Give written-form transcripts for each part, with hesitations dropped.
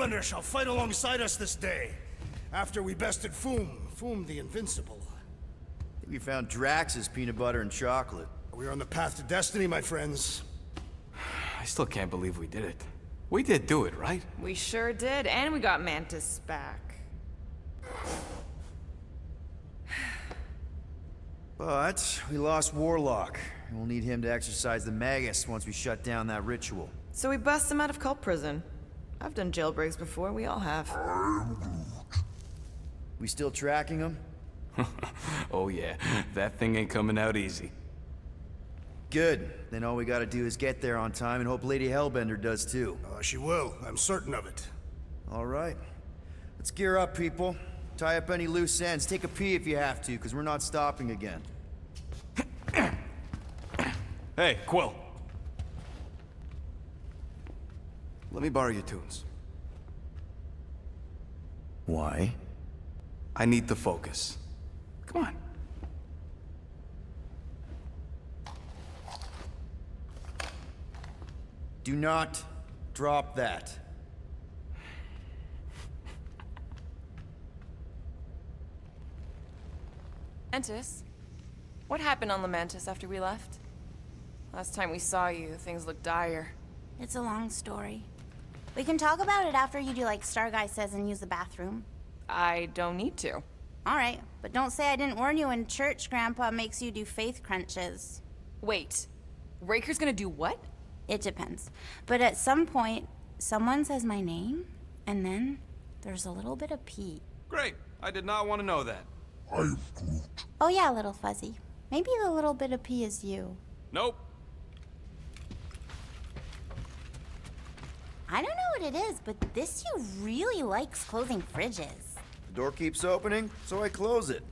Hellbender shall fight alongside us this day, after we bested Foom the Invincible. I think we found Drax's peanut butter and chocolate. We are on the path to destiny, my friends. I still can't believe we did it. We did do it, right? We sure did, and we got Mantis back. But we lost Warlock, and we'll need him to exercise the Magus once we shut down that ritual. So we bust him out of cult prison. I've done jailbreaks before, we all have. We still tracking him? Oh yeah, that thing ain't coming out easy. Good. Then all we gotta do is get there on time and hope Lady Hellbender does too. She will. I'm certain of it. All right. Let's gear up, people. Tie up any loose ends. Take a pee if you have to, because we're not stopping again. Hey, Quill. Let me borrow your tunes. Why? I need to focus. Come on. Do not drop that. Mantis? What happened on the Mantis after we left? Last time we saw you, things looked dire. It's a long story. We can talk about it after you do like Star Guy says and use the bathroom. I don't need to. Alright, but don't say I didn't warn you in church Grandpa makes you do faith crunches. Wait, Raker's gonna do what? It depends. But at some point, someone says my name, and then there's a little bit of pee. Great. I did not want to know that. Oh yeah, little fuzzy. Maybe the little bit of pee is you. Nope. I don't know what it is, but this you really likes closing fridges. The door keeps opening, so I close it.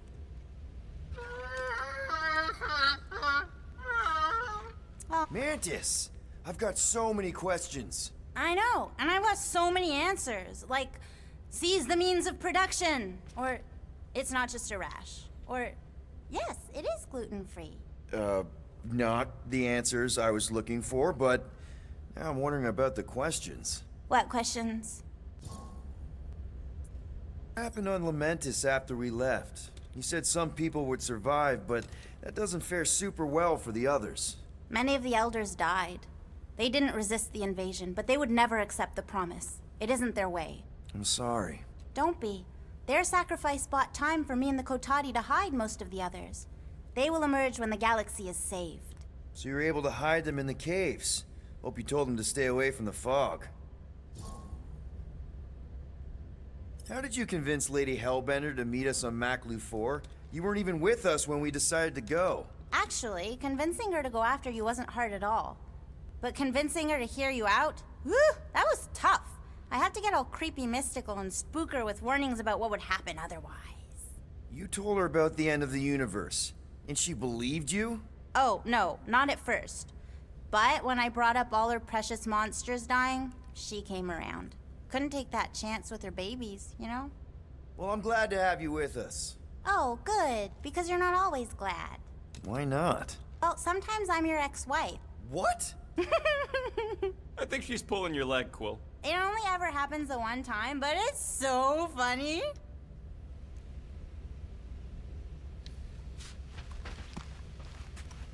Oh. Mantis! I've got so many questions. I know, and I want so many answers. Like, seize the means of production. Or, it's not just a rash. Or, yes, it is gluten-free. Not the answers I was looking for, but now I'm wondering about the questions. What questions? What happened on Lamentis after we left? You said some people would survive, but that doesn't fare super well for the others. Many of the elders died. They didn't resist the invasion, but they would never accept the promise. It isn't their way. I'm sorry. Don't be. Their sacrifice bought time for me and the Kotati to hide most of the others. They will emerge when the galaxy is saved. So you were able to hide them in the caves. Hope you told them to stay away from the fog. How did you convince Lady Hellbender to meet us on Maklu 4? You weren't even with us when we decided to go. Actually, convincing her to go after you wasn't hard at all. But convincing her to hear you out? Whew, that was tough. I had to get all creepy mystical and spook her with warnings about what would happen otherwise. You told her about the end of the universe, and she believed you? Oh, no, not at first. But when I brought up all her precious monsters dying, she came around. Couldn't take that chance with her babies, you know? Well, I'm glad to have you with us. Oh, good, because you're not always glad. Why not? Well, sometimes I'm your ex-wife. What? I think she's pulling your leg, Quill. It only ever happens the one time, but it's so funny.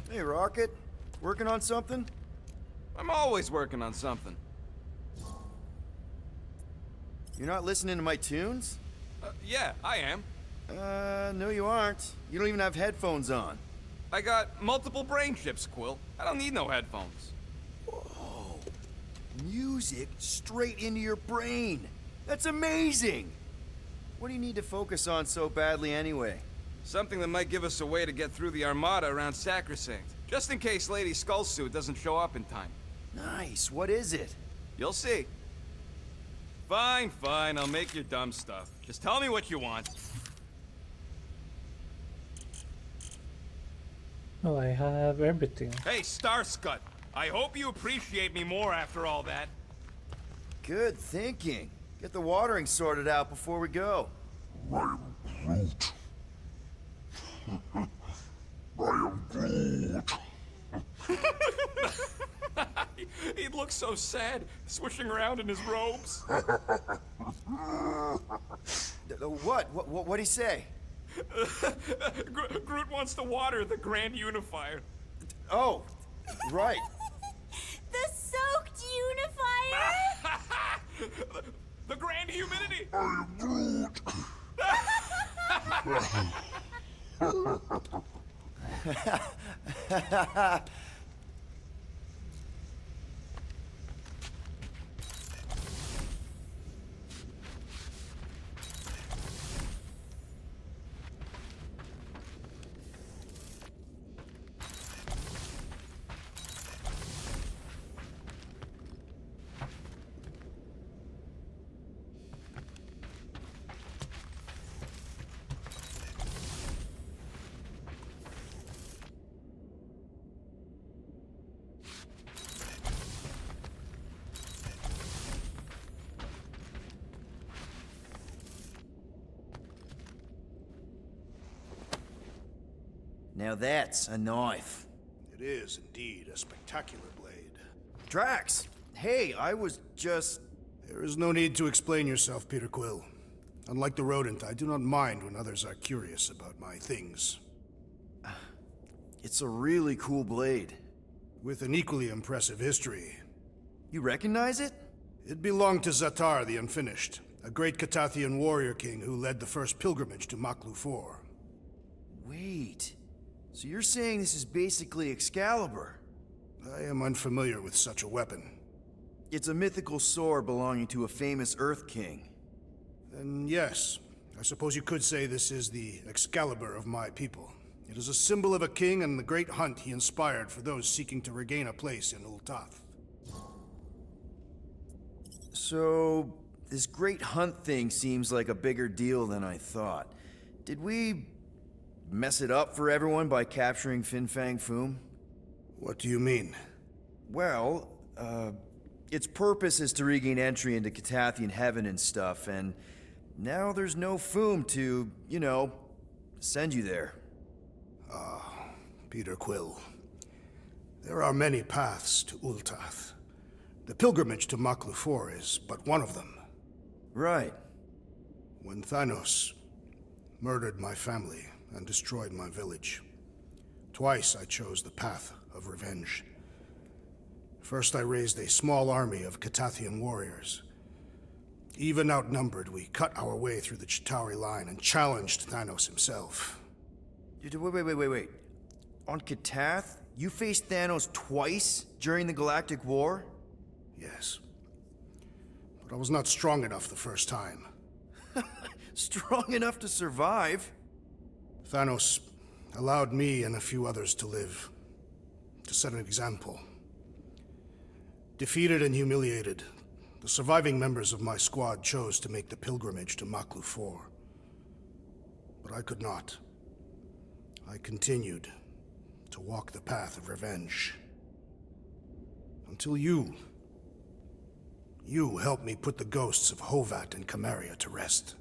Hey, Rocket. Working on something? I'm always working on something. You're not listening to my tunes? Yeah, I am. No you aren't. You don't even have headphones on. I got multiple brain chips, Quill. I don't need no headphones. Whoa. Music straight into your brain. That's amazing! What do you need to focus on so badly anyway? Something that might give us a way to get through the Armada around Sacrosanct. Just in case Lady Skullsuit doesn't show up in time. Nice. What is it? You'll see. Fine, fine. I'll make your dumb stuff. Just tell me what you want. Oh, I have everything. Hey, Starscut. I hope you appreciate me more after all that. Good thinking. Get the watering sorted out before we go. I am Groot. He looked so sad, swishing around in his robes. What'd he say? Groot wants to water the Grand Unifier. Oh, right. The soaked unifier? The Grand Humidity! Now that's a knife. It is indeed a spectacular blade. Drax! Hey, I was just... There is no need to explain yourself, Peter Quill. Unlike the rodent, I do not mind when others are curious about my things. It's a really cool blade. With an equally impressive history. You recognize it? It belonged to Zatar the Unfinished, a great Catathian warrior king who led the first pilgrimage to Maklu 4. Wait... So you're saying this is basically Excalibur? I am unfamiliar with such a weapon. It's a mythical sword belonging to a famous Earth King. Then yes, I suppose you could say this is the Excalibur of my people. It is a symbol of a king and the great hunt he inspired for those seeking to regain a place in Ultath. So, this great hunt thing seems like a bigger deal than I thought. Did we mess it up for everyone by capturing Fin Fang Foom? What do you mean? Well, its purpose is to regain entry into Catathian heaven and stuff, and now there's no Foom to, you know, send you there. Peter Quill. There are many paths to Ultath. The pilgrimage to Maklu 4 is but one of them. Right. When Thanos murdered my family and destroyed my village, twice I chose the path of revenge. First, I raised a small army of Catathian warriors. Even outnumbered, we cut our way through the Chitauri line and challenged Thanos himself. Wait. On Catath, you faced Thanos twice during the Galactic War? Yes. But I was not strong enough the first time. Strong enough to survive? Thanos allowed me and a few others to live, to set an example. Defeated and humiliated, the surviving members of my squad chose to make the pilgrimage to Maklu 4. But I could not. I continued to walk the path of revenge. Until you helped me put the ghosts of Hovat and Camaria to rest.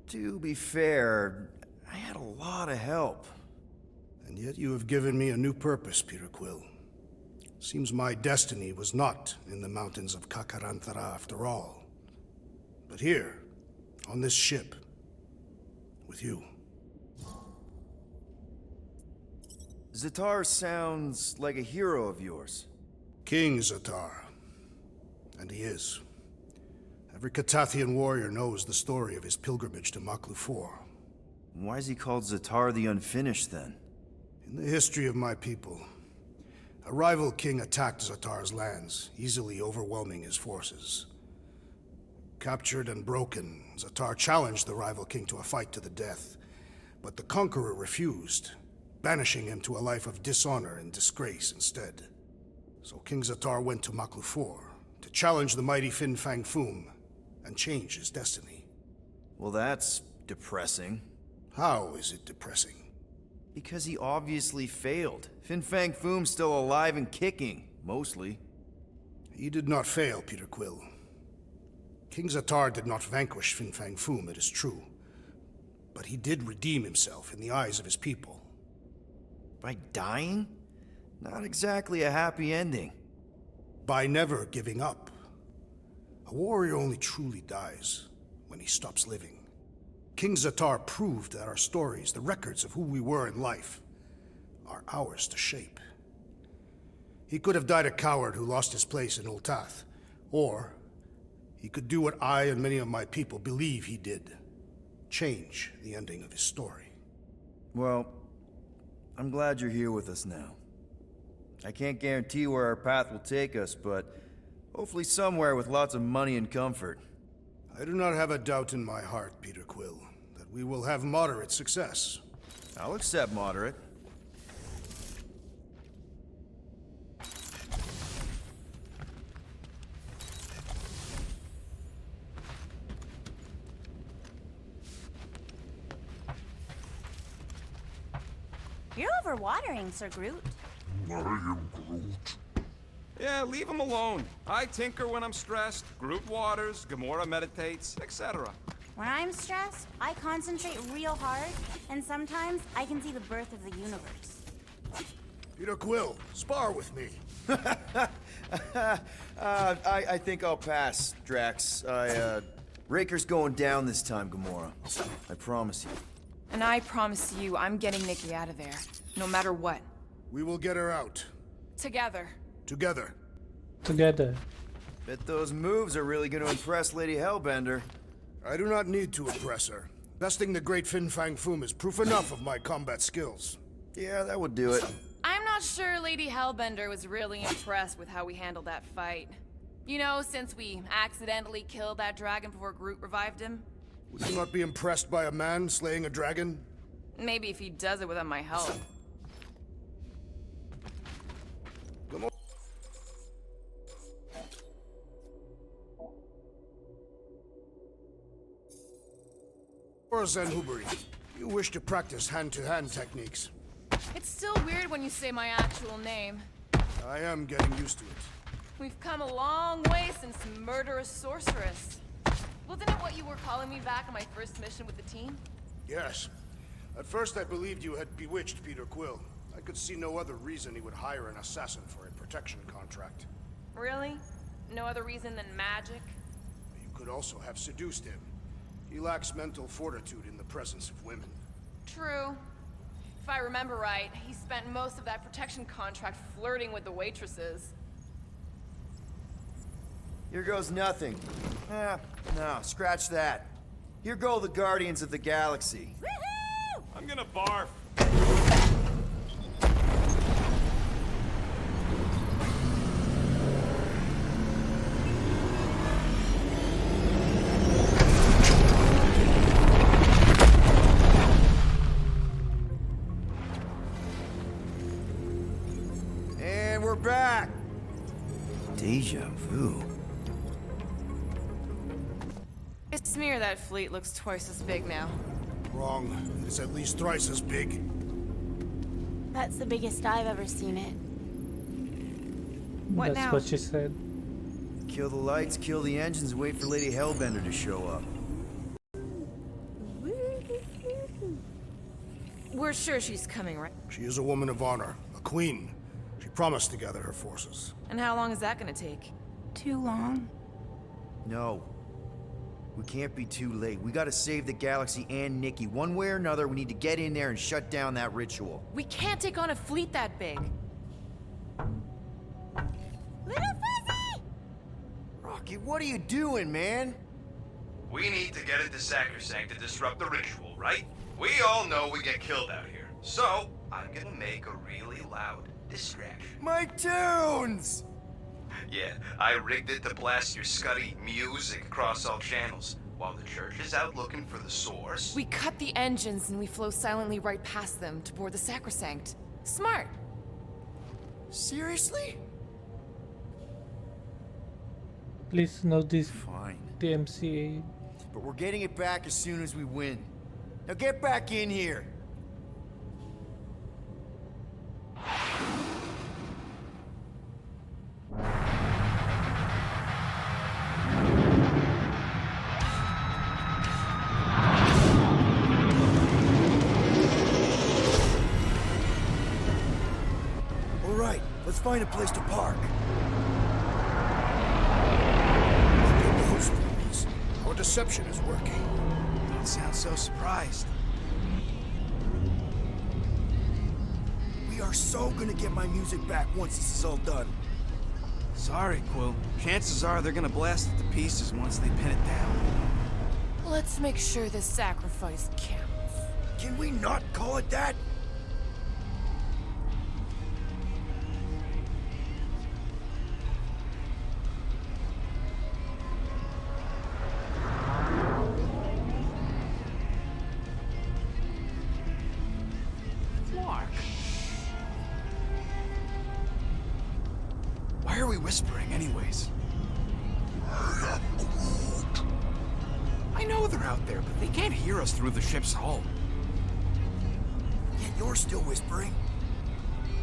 To be fair, I had a lot of help. And yet you have given me a new purpose, Peter Quill. Seems my destiny was not in the mountains of Kakaranthara after all, but here, on this ship, with you. Zatar sounds like a hero of yours. King Zatar. And he is. Every Catathian warrior knows the story of his pilgrimage to Maklu 4. Why is he called Zatar the Unfinished, then? In the history of my people, a rival king attacked Zatar's lands, easily overwhelming his forces. Captured and broken, Zatar challenged the rival king to a fight to the death, but the conqueror refused, banishing him to a life of dishonor and disgrace instead. So King Zatar went to Maklu 4 to challenge the mighty Fin Fang Foom and change his destiny. Well, that's depressing. How is it depressing? Because he obviously failed. Fin Fang Foom's still alive and kicking, mostly. He did not fail, Peter Quill. King Zatar did not vanquish Fin Fang Foom, it is true. But he did redeem himself in the eyes of his people. By dying? Not exactly a happy ending. by never giving up. A warrior only truly dies when he stops living. King Zatar proved that our stories, the records of who we were in life, are ours to shape. He could have died a coward who lost his place in Ultath, or he could do what I and many of my people believe he did. Change the ending of his story. Well, I'm glad you're here with us now. I can't guarantee where our path will take us, but hopefully somewhere with lots of money and comfort. I do not have a doubt in my heart, Peter Quill, that we will have moderate success. I'll accept moderate. You're overwatering, Sir Groot. I am Groot. Yeah, leave him alone. I tinker when I'm stressed, Groot waters, Gamora meditates, etc. When I'm stressed, I concentrate real hard, and sometimes I can see the birth of the universe. Peter Quill, spar with me. I think I'll pass, Drax. Raker's going down this time, Gamora. I promise you. And I promise you, I'm getting Nikki out of there, no matter what. We will get her out. Together. Together. Together. Bet those moves are really gonna impress Lady Hellbender. I do not need to impress her. Besting the great Fin Fang Foom is proof enough of my combat skills. Yeah, that would do it. I'm not sure Lady Hellbender was really impressed with how we handled that fight. You know, since we accidentally killed that dragon before Groot revived him. Would you not be impressed by a man slaying a dragon? Maybe if he does it without my help. Or Zenhuberi, you wish to practice hand-to-hand techniques. It's still weird when you say my actual name. I am getting used to it. We've come a long way since Murderous Sorceress. Wasn't it what you were calling me back on my first mission with the team? Yes. At first I believed you had bewitched Peter Quill. I could see no other reason he would hire an assassin for a protection contract. Really? No other reason than magic? You could also have seduced him. He lacks mental fortitude in the presence of women. True. If I remember right, he spent most of that protection contract flirting with the waitresses. Here goes nothing. No, scratch that. Here go the Guardians of the Galaxy. Woohoo! I'm gonna barf. And we're back. Deja vu. Smear that fleet looks twice as big now. Wrong. It's at least thrice as big. That's the biggest I've ever seen it. What That's now? what she said. Kill the lights, kill the engines, and wait for Lady Hellbender to show up. We're sure she's coming, right? She is a woman of honor, a queen. She promised to gather her forces. And how long is that gonna take? Too long. No. We can't be too late. We gotta save the galaxy and Nikki. One way or another, we need to get in there and shut down that ritual. We can't take on a fleet that big. Little Fuzzy! Rocky, what are you doing, man? We need to get into Sacrosanct to disrupt the ritual, right? We all know we get killed out here. So, I'm gonna make a really loud distraction. My tunes! Yeah, I rigged it to blast your scuddy music across all channels, while the church is out looking for the source. We cut the engines and we flow silently right past them to board the Sacrosanct. Smart. Seriously? Please note this Fine. DMCA. But we're getting it back as soon as we win. Now get back in here! All right, let's find a place to park. deception is working. Don't sound so surprised. We are so gonna get my music back once this is all done. Sorry, Quill. Chances are they're gonna blast it to pieces once they pin it down. Let's make sure this sacrifice counts. Can we not call it that? Why are we whispering anyways? I know they're out there, but they can't hear us through the ship's hull. Yet you're still whispering.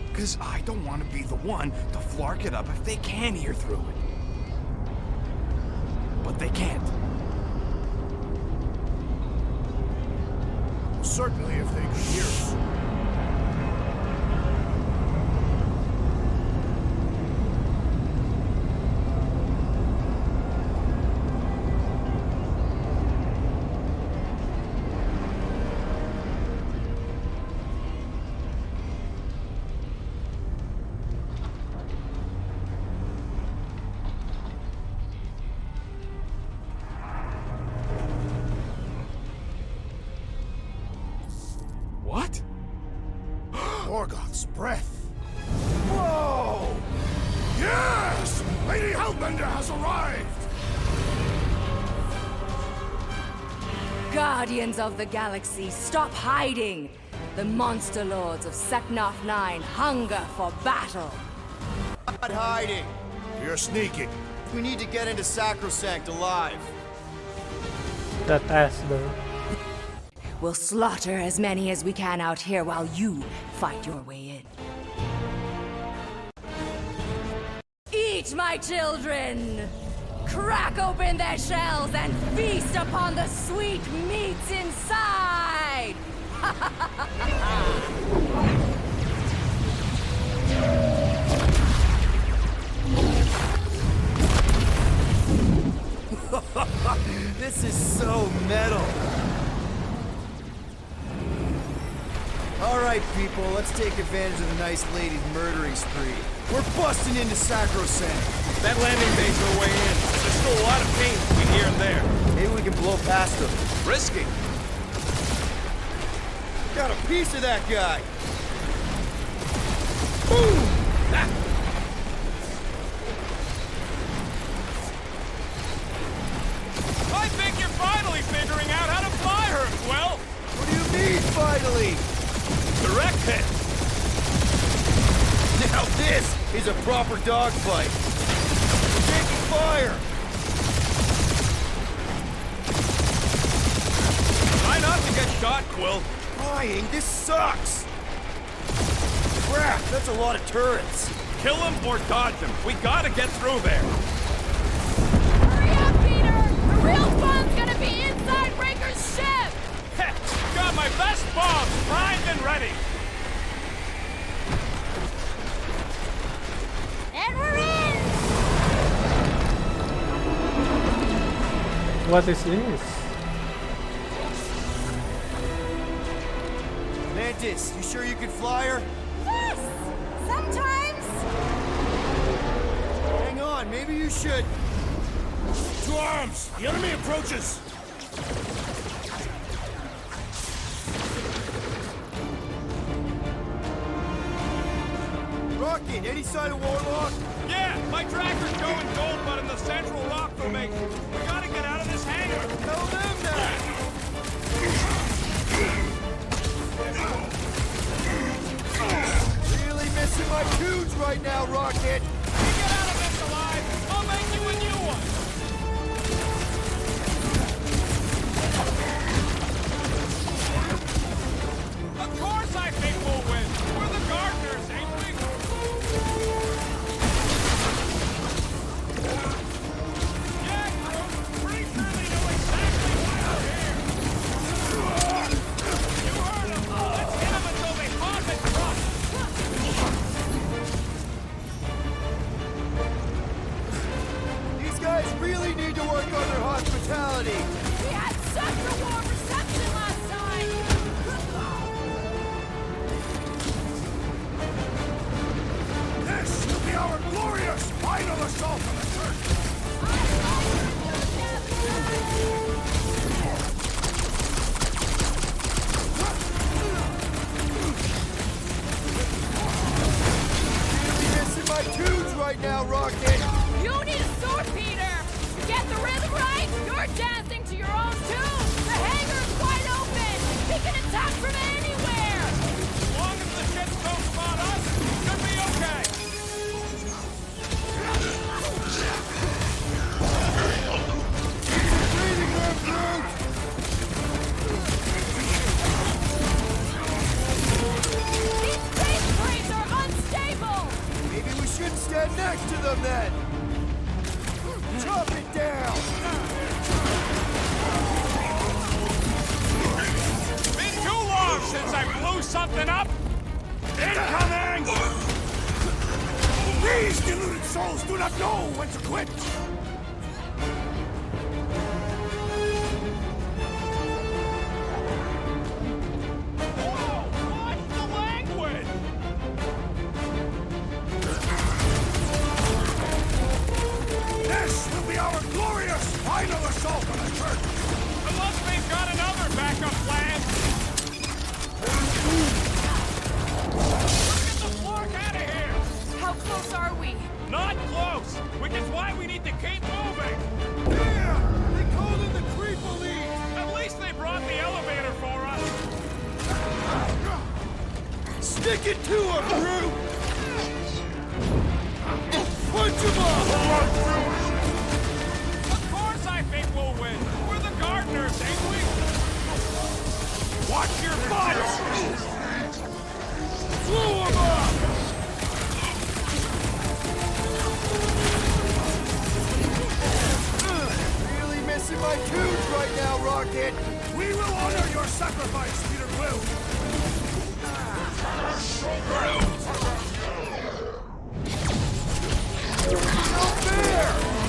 Because I don't want to be the one to flark it up if they can hear through it. But they can't. Certainly if they could hear us. What? Morgoth's breath. Whoa! Yes! Lady Hellbender has arrived! Guardians of the Galaxy, stop hiding! The monster lords of Seknarf 9 hunger for battle! Not hiding. You're sneaking. We need to get into Sacrosanct alive. That ass though. We'll slaughter as many as we can out here while you fight your way in. Eat, my children! Crack open their shells and feast upon the sweet meats inside! This is so metal. All right, people, let's take advantage of the nice lady's murdering spree. We're busting into Sacrosanct. That landing bay's our way in. There's still a lot of pain between here and there. Maybe we can blow past them. Risky. Got a piece of that guy. Boom! Ah. I think you're finally figuring out how to fly her, Quill. What do you mean, finally? Direct hit. Now this is a proper dogfight. We're taking fire. Try not to get shot, Quill. Flying, this sucks. Crap, that's a lot of turrets. Kill him or dodge him. We gotta get through there. Hurry up, Peter! The real fun's gonna be inside Raker's ship! Got my best bombs primed and ready. And we're in! What is this? Mantis, you sure you can fly her? Yes! Sometimes! Hang on, maybe you should. To arms! The enemy approaches! Rocket, any sign of Warlock? Yeah, my tracker's going gold, but in the central rock formation. We gotta get out of this hangar. Tell them that! Really missing my tunes right now, Rocket! You get out of this alive, I'll make you a new one. Of course I think we'll win. We're the gardeners, ain't we? Yeah, Groot. Pretty sure they something up? Incoming! These deluded souls do not know when to quit! This will be our glorious final assault on the church! Unless they've got another backup plan! Let's get the flock out of here! How close are we? Not close! Which is why we need to keep moving! Yeah! They called in the creep elite! At least they brought the elevator for us! Stick it to him, brute! Punch him off! Of course I think we'll win! We're the gardeners, ain't we? Watch your butts! Blow them up! Really missing my tunes right now, Rocket! We will honor your sacrifice, Peter Quill! No fair!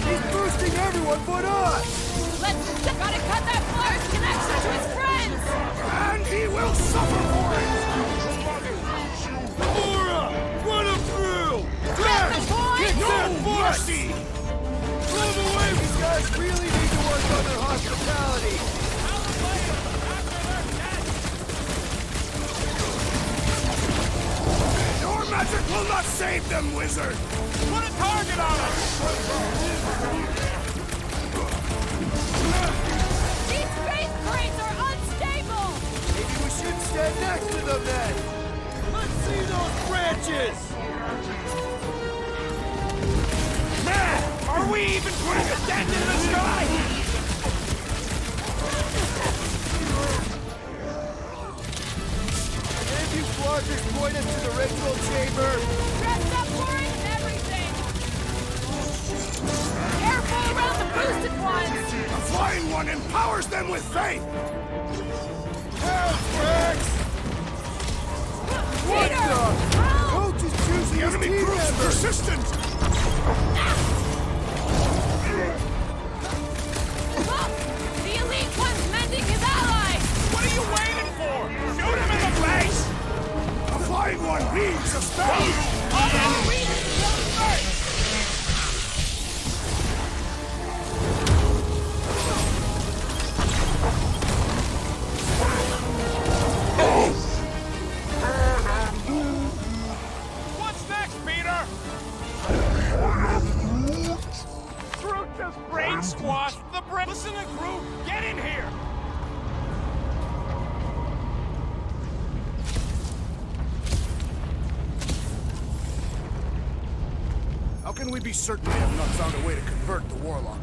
He's boosting everyone but us! Gotta cut that flyer's connection to his friends! And he will suffer for it! Laura! Run him through! Grab the boy! Kick that No butt! mercy! Move away! These guys really need to work on their hospitality! Your magic will not save them, wizard! Put a target on us! These faith crates are unstable! Maybe we should stand next to them then! Let's see those branches! Man! Are we even putting a dent in the sky? If you floggers point us to the ritual chamber! Dressed up for it and everything! Careful around the boosted ones! The flying one empowers them with faith! Help, Rex! What Peter! the? Help! Coach is choosing The his enemy team proves members! persistent! Look! The elite one's mending his allies! What are you waiting for? Shoot him in the face! The flying one weaves a spell! Oh, we kill first! What's next, Peter? Groot just brain squashed the brain. Listen to Groot. Get in here. How can we be certain they have not found a way to convert the warlock?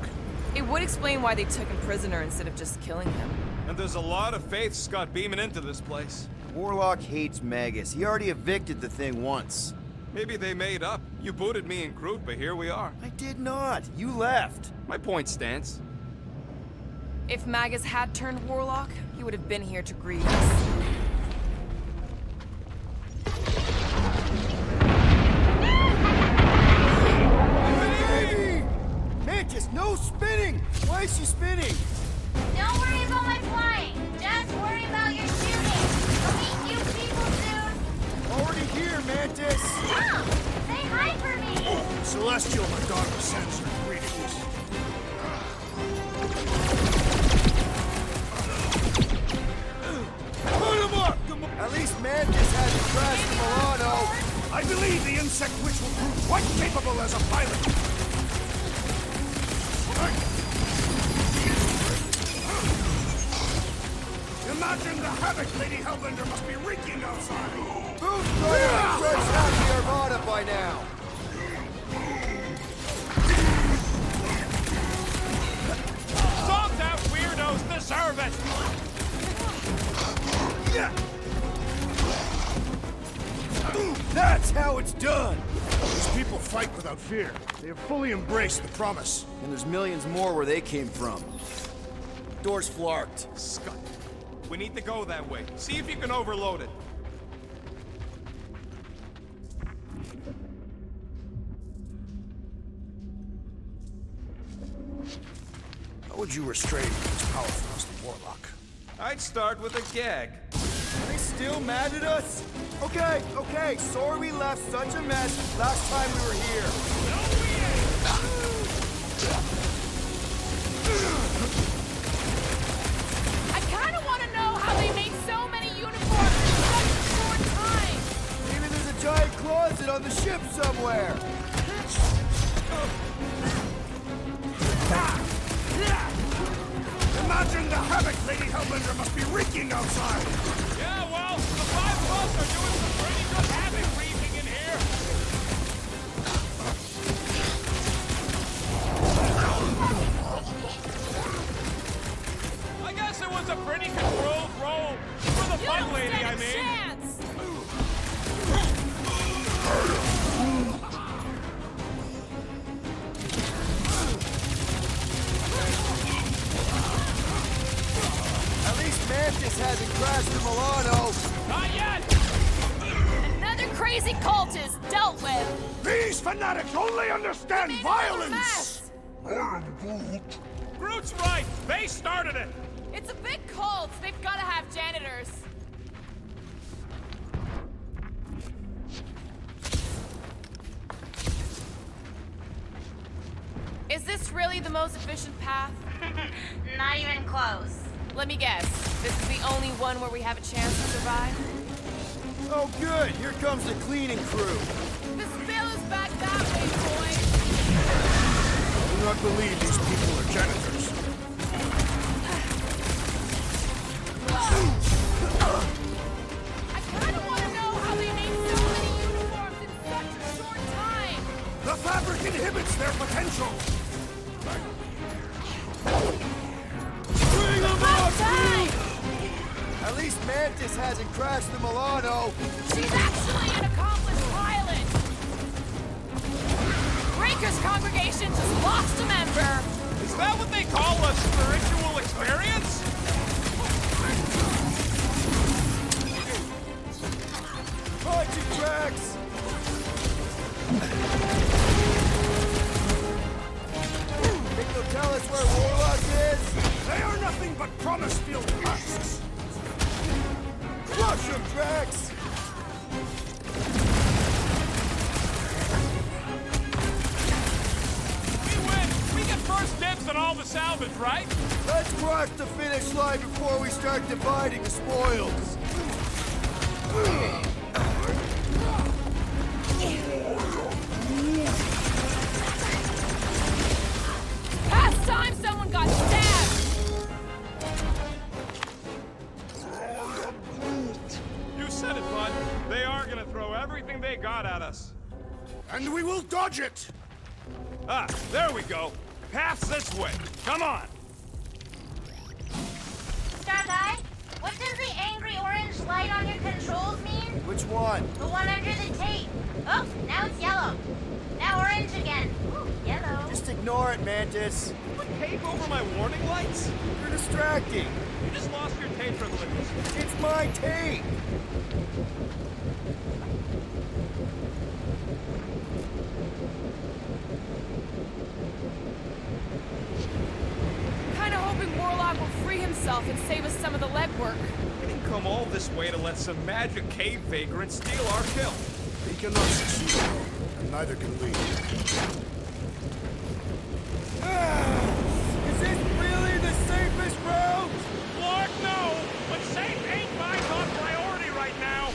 It would explain why they took him prisoner instead of just killing him. And there's a lot of faith Scott beaming into this place. Warlock hates Magus. He already evicted the thing once. Maybe they made up. You booted me and Groot, but here we are. I did not. You left. My point stands. If Magus had turned warlock, he would have been here to greet us. Baby! Mantis, no spinning! Why is she spinning? Don't worry about my flying. Just worry about your shooting. I'll meet you people soon. Already here, Mantis! Mom, say hi for me. Celestial, my daughter, sends her greetings. Put him up! At least Mantis hasn't crashed the Milano. I believe the insect witch will prove quite capable as a pilot. Imagine the havoc Lady Hellbender must be wreaking outside. Who's trying to stretch out the Armada by now? Salt out weirdos deserve it! That's how it's done! These people fight without fear. They have fully embraced the promise. And there's millions more where they came from. Door's flarked. Scott, we need to go that way. See if you can overload it. would you restrain this powerful Muslim warlock? I'd start with a gag. Are they still mad at us? Okay, sorry we left such a mess last time we were here. I kind of want to know how they made so many uniforms in such a short time. Maybe there's a giant closet on the ship somewhere. Imagine the havoc Lady Hellbender must be wreaking outside! Yeah, well, the five of us are doing some pretty good havoc wreaking in here. I guess it was a pretty controlled roll. For the You fun don't lady, stand I a mean. chance. At least Mantis hasn't crashed the Milano. Not yet! Another crazy cultist dealt with. These fanatics only understand Made another violence! mess. I am Groot. Groot's right. They started it. It's a big cult. They've got to have janitors. Is this really the most efficient path? Not even close. Let me guess. This is the only one where we have a chance to survive? Oh good, here comes the cleaning crew. The spill is back that way, boys. I do not believe these people are janitors. I kind of want to know how they made so many uniforms in such a short time. The fabric inhibits their potential! Bring them About up! time! At least Mantis hasn't crashed the Milano. She's actually an accomplished pilot. Breaker's congregation just lost a member. Is that what they call a spiritual experience? Punching tracks! Think they'll tell us where Warlock is? They are nothing but promise-filled husks! Crush 'em, Drax! We win. We get first dibs on all the salvage, right? Let's cross the finish line before we start dividing the spoils. Past time someone got stabbed. You said it, bud. They are gonna throw everything they got at us. And we will dodge it! Ah, there we go. Path's this way. Come on. Star Guy, what does the angry orange light on your controls mean? Which one? The one under the tape. Oh, now it's yellow. Now orange again. Ooh, yellow. Just ignore it, Mantis. Put tape over my warning lights? You're distracting. You just lost your tape privileges. It's my tape. Kinda hoping Warlock will free himself and save us some of the legwork. We didn't come all this way to let some magic cave vagrant steal our kill. He cannot succeed, and neither can we. Is this really the safest route? Lord, no! But safe ain't my top priority right now!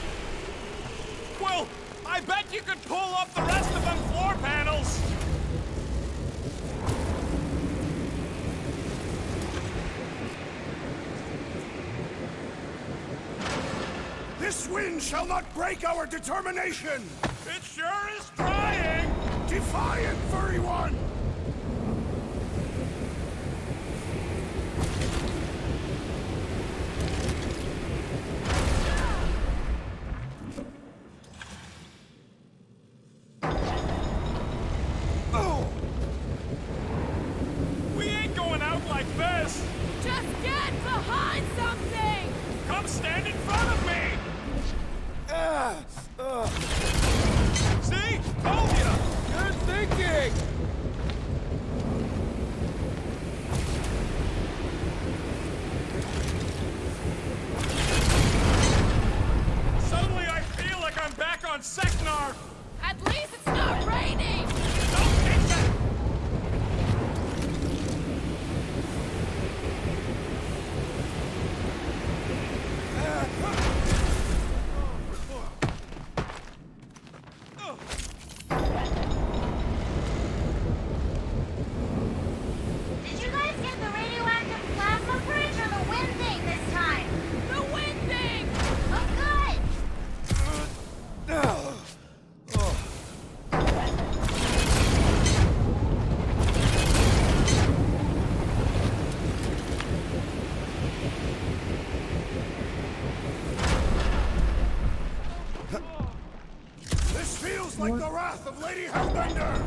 Well, I bet you could pull up the rest of them floor panels! This wind shall not break our determination! It sure is trying! Defiant, furry one! We ain't going out like this! Just get behind something! Come stand in front of me! See? Told ya! Good thinking. like the wrath of Lady Hellbender!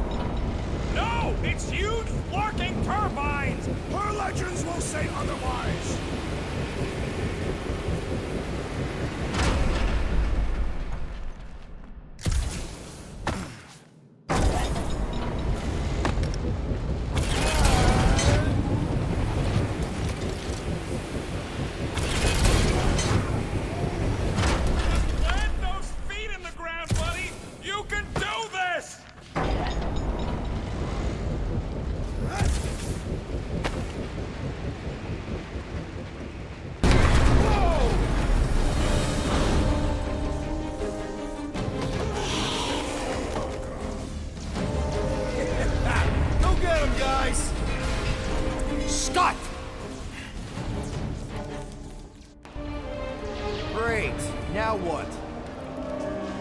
No! It's huge, flarking turbines! Her legends will say otherwise! Plant those feet in the ground, buddy! You can do this! Go get him, guys! Scott! Great. Now what?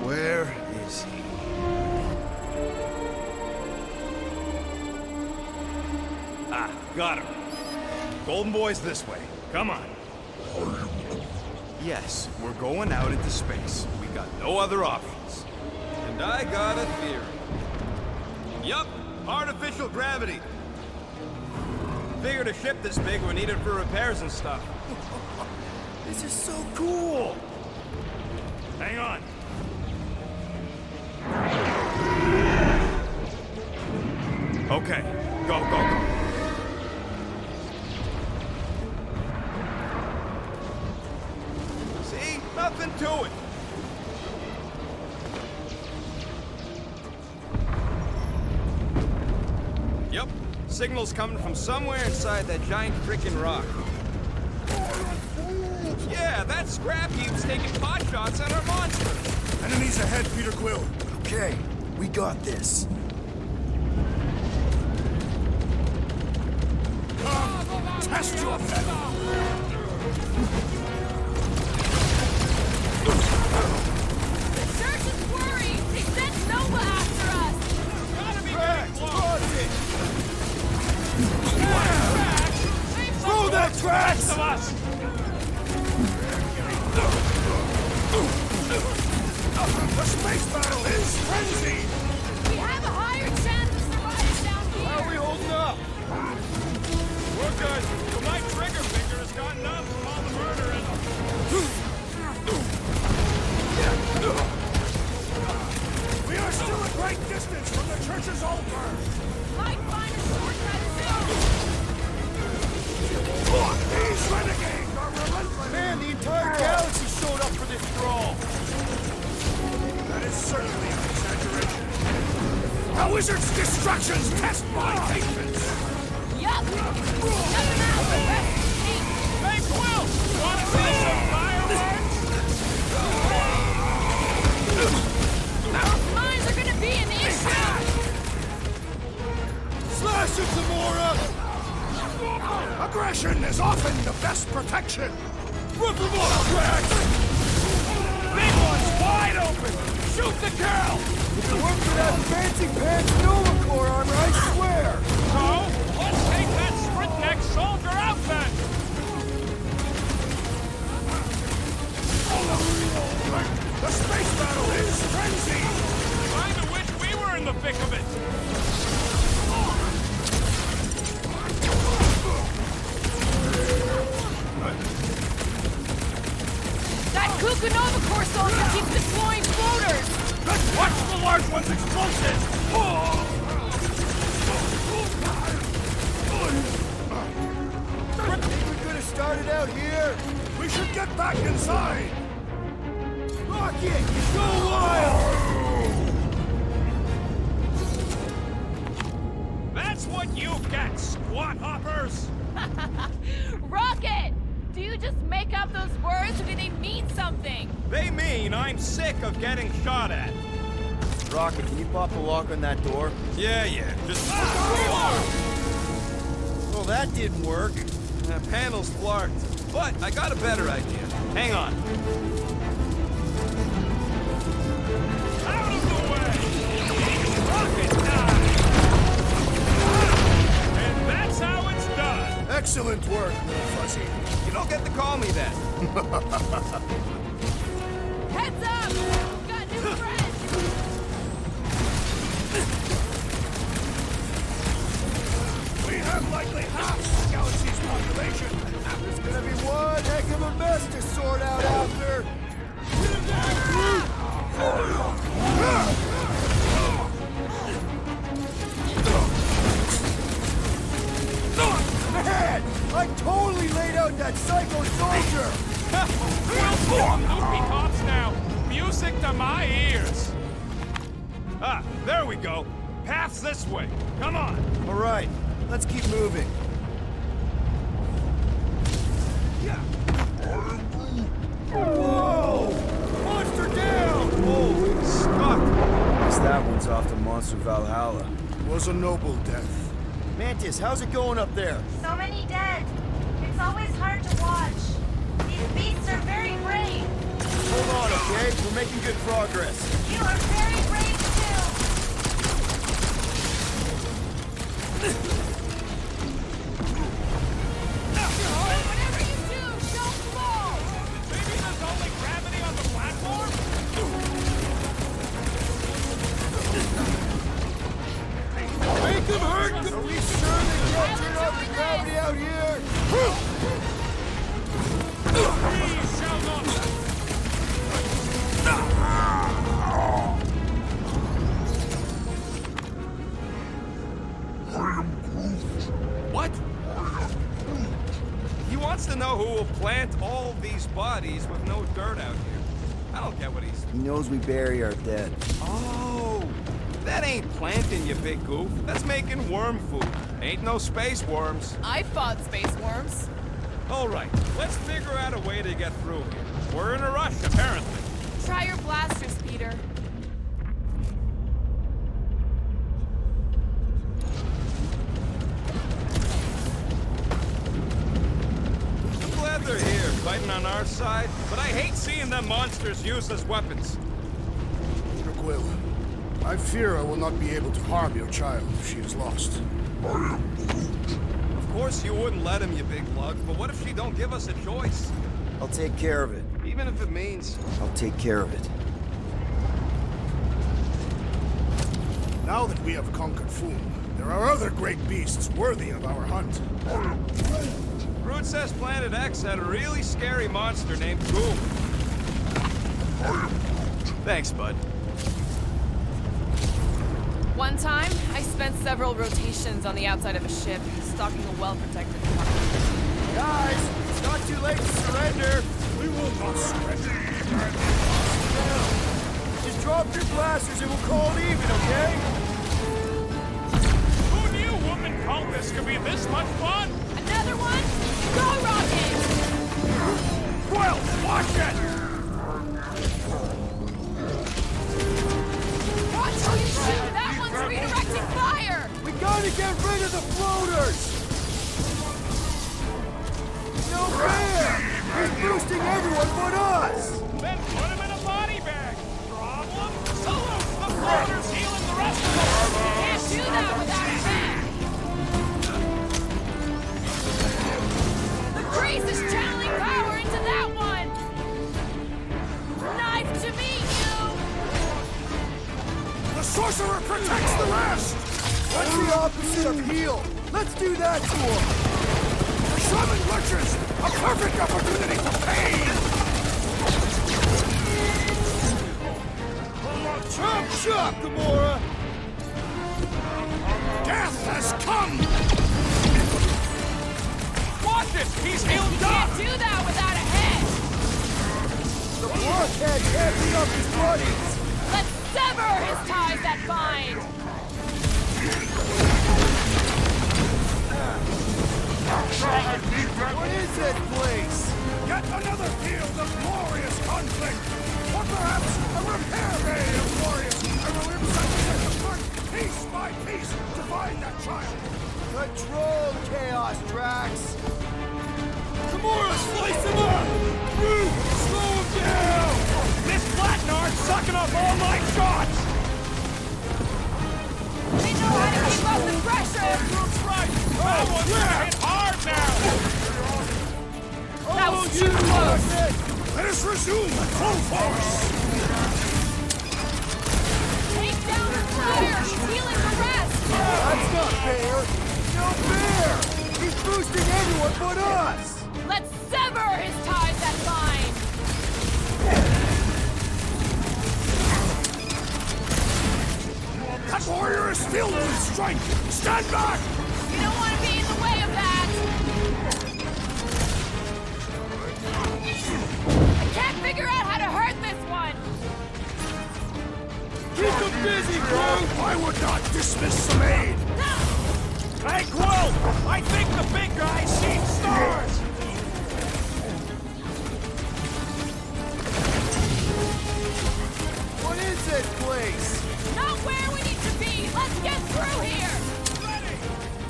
Where is he? Ah, got him. Golden Boy's this way. Come on. Yes, we're going out into space. We got no other options. And I got a theory. Yup, artificial gravity. Figured a ship this big would need it for repairs and stuff. This is so cool! Hang on. Okay, go, go, go. See? Nothing to it. Yep, signal's coming from somewhere inside that giant frickin' rock. Yeah, that scrap heap's taking pot shots at our monster. Enemies ahead, Peter Quill. Okay, we got this. Come, test your mettle. The church is worried! They sent Nova after us! Gotta be Rex, getting pause it! close. Throw that trash! Rest of us! The space battle is frenzied! We have a higher chance of surviving down here! How are we holding up? We're good, but my trigger finger has gotten numb from all the murder and... We are still a great distance from the church's altar! Might find a shortcut soon! These renegades are relentless! Man, the entire galaxy showed up for this brawl! That is certainly an exaggeration. The wizard's distractions test my patience! Yup! Nothing else but best escape! Hey, Quill! Wanna see some fireworks? Those mines are gonna be an issue! Slash it, Zamora! Aggression is often the best protection! Rip them off, Rex! Big one's wide open! Shoot the girl! If it weren't for that fancy pants Nova Corps armor, I swear! So, let's take that sprint-neck soldier out then! The space battle is frenzied! Kinda wish we were in the thick of it! That Kukunova Corps soldier keeps deploying floaters! Let's watch the large one's explosives! We could have started out here! We should get back inside! Rocket! Go wild! That's what you get, squat hoppers! Rocket! Do you just make up those words or do they mean something? They mean I'm sick of getting shot at. Rocket, can you pop the lock on that door? Yeah, just... Well, that didn't work. The panel's flarked. But I got a better idea. Hang on. Out of the way! Rocket time! And that's how it's done! Excellent work, little fuzzy. You don't get to call me that. Heads up! Got new friends! likely half the galaxy's population. There's gonna be one heck of a mess to sort out after. Man! I totally laid out that psycho soldier! Loopy cops now. Music to my ears. Ah, there we go. Path's this way. Come on. All right, let's keep moving. Whoa! Monster down! Holy stuck. Guess that one's off to Monster Valhalla. It was a noble death. Mantis, how's it going up there? So many dead. It's always hard to watch. These beasts are very brave. Hold on, okay? We're making good progress. You are very brave too. Whatever you do, don't fall! Maybe there's only gravity on the platform? Make them hurt! Are we sure they can't turn off the gravity out here? Please, shall not. What? He wants to know who will plant all these bodies with no dirt out here. I don't get what he's... He knows we bury our dead. Oh, that ain't planting, you big goof. That's making worm food. Ain't no space worms. I fought space worms. All right, let's figure out a way to get through here. We're in a rush, apparently. Try your blasters, Peter. I'm glad they're here, fighting on our side, but I hate seeing them monsters used as weapons. Quill, I fear I will not be able to harm your child if she is lost. Of course you wouldn't let him, you big lug, but what if she don't give us a choice? I'll take care of it. Even if it means... I'll take care of it. Now that we have conquered Foom, there are other great beasts worthy of our hunt. Root says Planet X had a really scary monster named Goom. Thanks, bud. One time, I spent several rotations on the outside of a ship, stalking a well-protected apartment. Guys, it's not too late to surrender. We will not surrender. Just drop your blasters and we'll call it even, okay? Who knew woman cultists could be this much fun? Another one? Go, Rocket! Well, watch it! Watch how you shoot! That one's redirecting fire! We gotta get rid of the floaters! No fair! He's boosting everyone but us! Then put him in a body bag. Problem? Salute the floaters healing the rest of us! Can't do that without a head! The breeze is channeling power into that one! Knife to meet you! The sorcerer protects the rest! What's the opposite of heal? Let's do that to him! The shaman glitches! A perfect opportunity for pain! Chop chop, Gamora! Death has come! Watch it! He's healed Can't up! do that without a head! The blockhead can't beat up his buddies! Let's sever his ties that bind! What is this place? Yet another field of glorious conflict! Or perhaps a repair bay of glorious! I will intercept the front, piece by piece, to find that child! Control Chaos, Drax! Gamora, slice him up! Groot, slow him down! This Blacknard's sucking up all my shots! They know how to keep up the pressure! Groot's right! That one's gonna hit hard now! That was too close! Let us resume at full force! Take down the flyer! He's healing the rest! That's not fair! No fair! He's boosting anyone but us! Let's sever his ties that bind! That warrior is filled with strength! Stand back! You don't want to be in the way of that! I can't figure out how to hurt this one! Keep them busy, Quill! I would not dismiss some aid! Hey, Quill! I think the big guy's seen stars! What is this place? Not where we need to be! Let's get through here!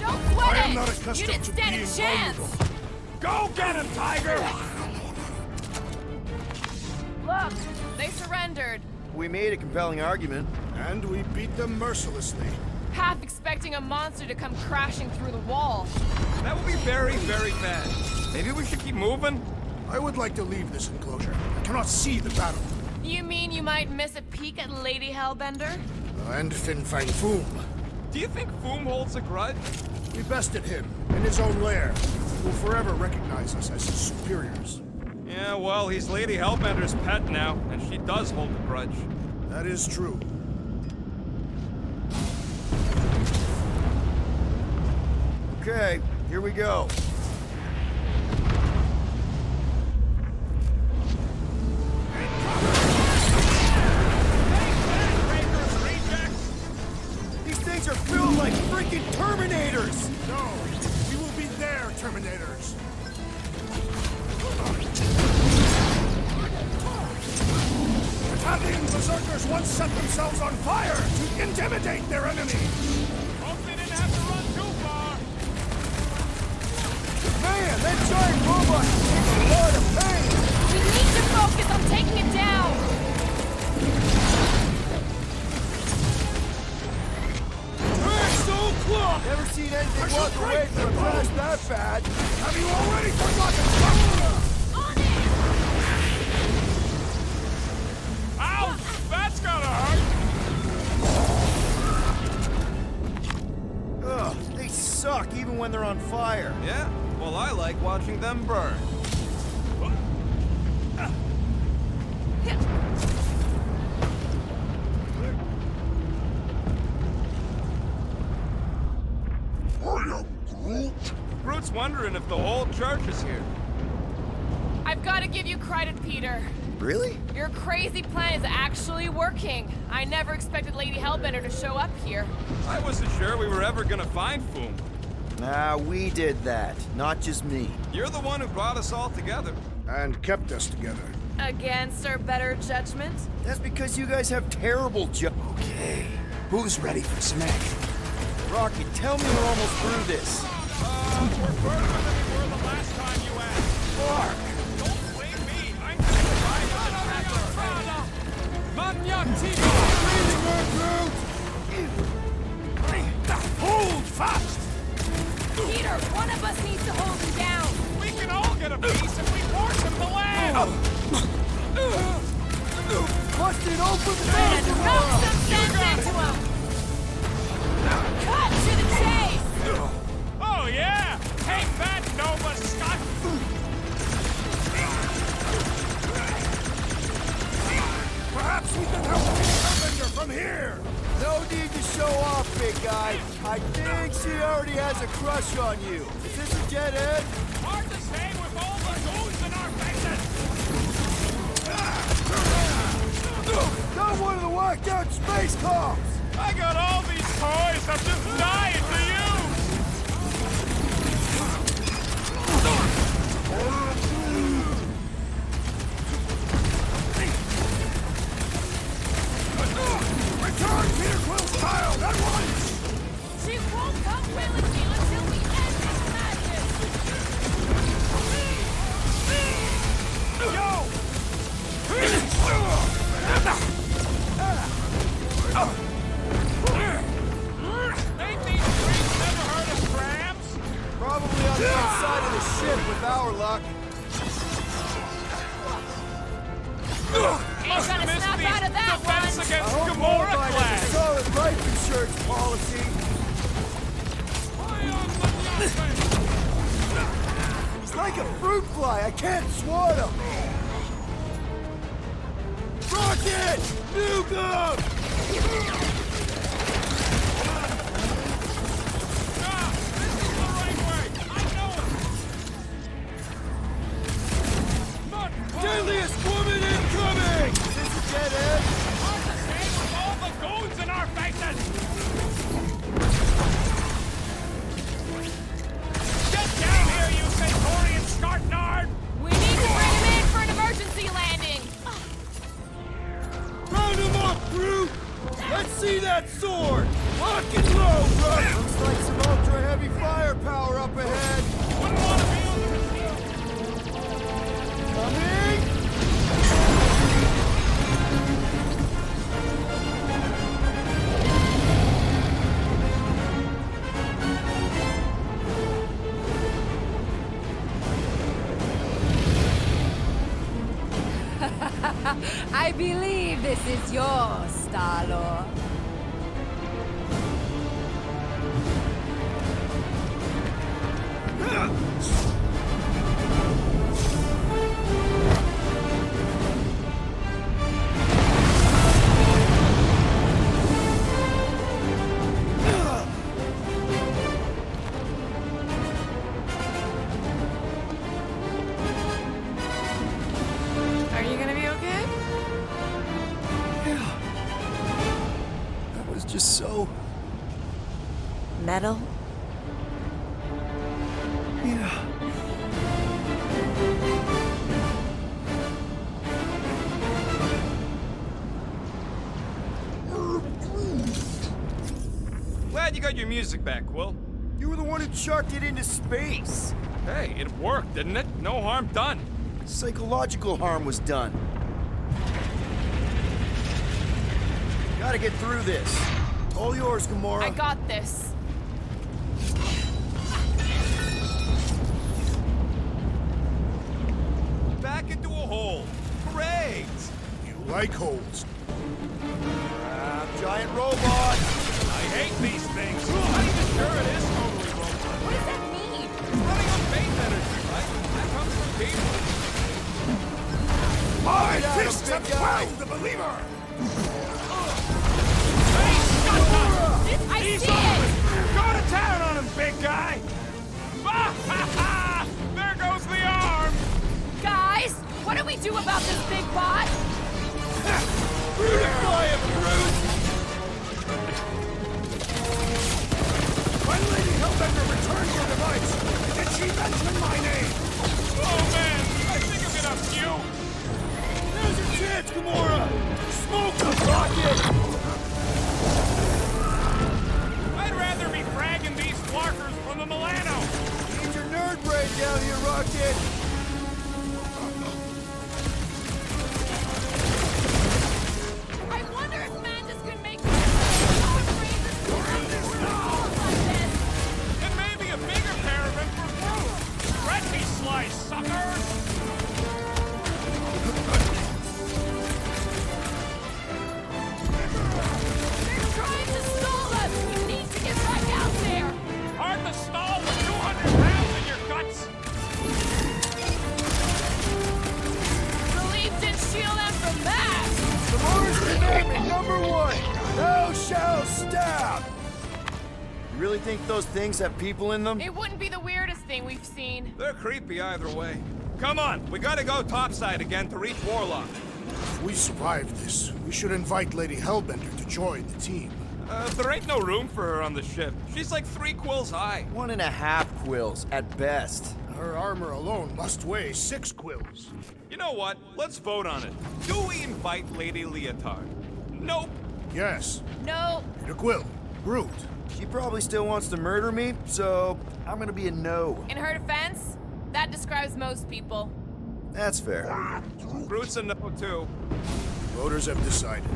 Don't I sweat am it! not You accustomed didn't to stand a being chance! vulnerable. Go get him, Tiger! Look, they surrendered. We made a compelling argument. And we beat them mercilessly. Half expecting a monster to come crashing through the wall. That would be very, very bad. Maybe we should keep moving? I would like to leave this enclosure. I cannot see the battle. You mean you might miss a peek at Lady Hellbender? And Fin Fang Foom. Do you think Foom holds a grudge? We bested him in his own lair. He will forever recognize us as his superiors. Yeah, well, he's Lady Hellbender's pet now, and she does hold a grudge. That is true. Okay, here we go. These things are filled like freaking Terminators! No, we will be their Terminators. Italian berserkers once set themselves on fire to intimidate their enemy. Hope they didn't have to run too far. Man, that giant robot takes a lot of pain! We need to focus on taking it down! Never seen anything walk away from a crash that bad. Have you already forgotten? On it! Ouch! That's gotta hurt! Ugh, they suck even when they're on fire. Yeah? Well, I like watching them burn. I am Groot. Groot's wondering if the whole church is here. I've got to give you credit, Peter. Really? Your crazy plan is actually working. I never expected Lady Hellbender to show up here. I wasn't sure we were ever gonna find Foom. Nah, we did that, not just me. You're the one who brought us all together. And kept us together. Against our better judgment? That's because you guys have terrible Okay, who's ready for some action? Rocky, tell me we're almost through this. We're further than we were the last time you asked. Mark! Don't blame me. I'm just the guy Hold fast! Peter, one of us needs to hold him down. We can all get a piece if we force him to land. Busted open the And knock some sense into him. Cut to the chase. Oh yeah! Take that, Nova Scott! Perhaps we can help the Avenger from here! No need to show off, big guy. I think she already has a crush on you. Is this a dead end? Hard to say with all the goons in our faces! Got one of the whacked out space cops! I got all these toys I'm just dying to use! Return Peter Quill's child at once! She won't come willingly until we end this madness. Yo! Think these streets never heard of crabs? Probably on the outside of the ship with our luck. Ain't gonna Missed snap these out of that defense one. against I hope Gamora Mobile has a class! solid life insurance policy. I am He's like a fruit fly. I can't swat him. Rocket! Nuke him! This is the right way! I know it! Deadliest woman incoming! Is this a dead end? Hard to say with all the goons in our faces! Get down here, you Centaurian Scartnard! We need to bring him in for an emergency landing! Round him up, brute! Let's see that sword! Lock and load, bro! Looks like some ultra-heavy firepower up ahead. Wouldn't want to be on the receiver! Coming! I believe this is yours, Star-Lord. Are you gonna be okay? That was just so... Metal? Yeah. Glad you got your music back, Quill. You were the one who chucked it into space. Hey, it worked, didn't it? No harm done. Psychological harm was done. Gotta get through this. All yours, Gamora. I got this. Back into a hole. Great! You like holes. Giant robot. I hate these things. I'm even sure it is totally robot. What does that mean? It's running on faith energy, right? That comes from people. My Get out, fists big have guy. found the believer! Hey, I He's see on it! Go to town on him, big guy! Ah, ha, ha! There goes the arm! Guys, what do we do about this big bot? Beautify him, Groot! When Lady Hellbender returns your device, did she mention my name? Oh man, I think I'm gonna puke! There's your chance, Gamora. Smoke the rocket. I'd rather be fragging these flarkers from the Milano! Get your nerd brain down here, Rocket. I wonder if Mantis can make like this. And maybe a bigger paraben for Groot! Stretchy slice, suckers! They're trying to stall us! We need to get back out there! Hard to stall with 200 pounds in your guts! The Leaf didn't shield them from that! Gamora's commandment #1. Thou shalt stab. You really think those things have people in them? It wouldn't be the weirdest thing we've seen. They're creepy either way. Come on, we gotta go topside again to reach Warlock. If we survive this, we should invite Lady Hellbender to join the team. There ain't no room for her on the ship. She's like 3 quills high. 1.5 quills at best. Her armor alone must weigh 6 quills. You know what? Let's vote on it. Do we invite Lady Leotard? Nope. Yes, No, Peter Quill, Groot. She probably still wants to murder me, so I'm gonna be a no. in her defense, that describes most people. That's fair. Groot's a no too. Voters have decided.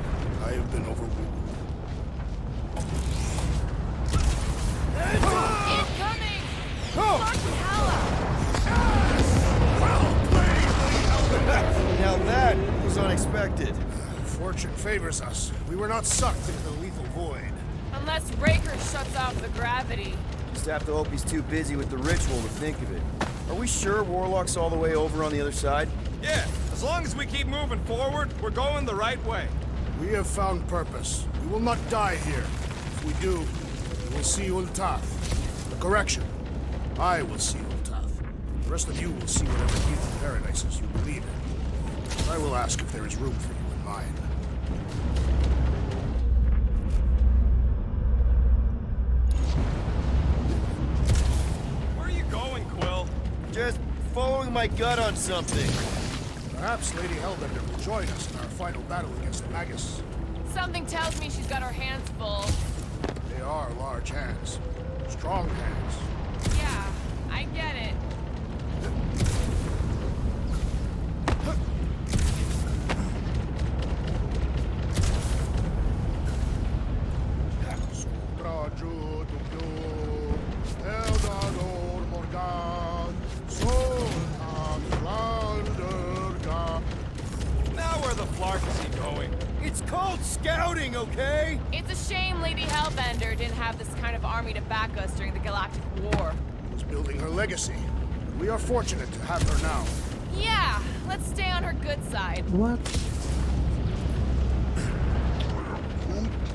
I have been overruled. Incoming! Oh! Fucking hell! Well played, Lady Hellbender! Now that was unexpected. Fortune favors us. We were not sucked into the lethal void. Unless Raker shuts off the gravity. Just have to hope he's too busy with the ritual to think of it. Are we sure Warlock's all the way over on the other side? Yeah, as long as we keep moving forward, we're going the right way. We have found purpose. We will not die here. If we do, we will see Ultath. The correction. I will see Ultath. The rest of you will see whatever heathen paradises you believe in. I will ask if there is room for you in mine. Where are you going, Quill? Just following my gut on something. Perhaps Lady Hellbender will join us in our final battle against the Magus. Something tells me she's got her hands full. They are large hands. Strong hands. Yeah, I get it. Now where the flark is he going? It's called scouting, okay? It's a shame Lady Hellbender didn't have this kind of army to back us during the Galactic War. Was building her legacy. We are fortunate to have her now. Yeah, let's stay on her good side. What?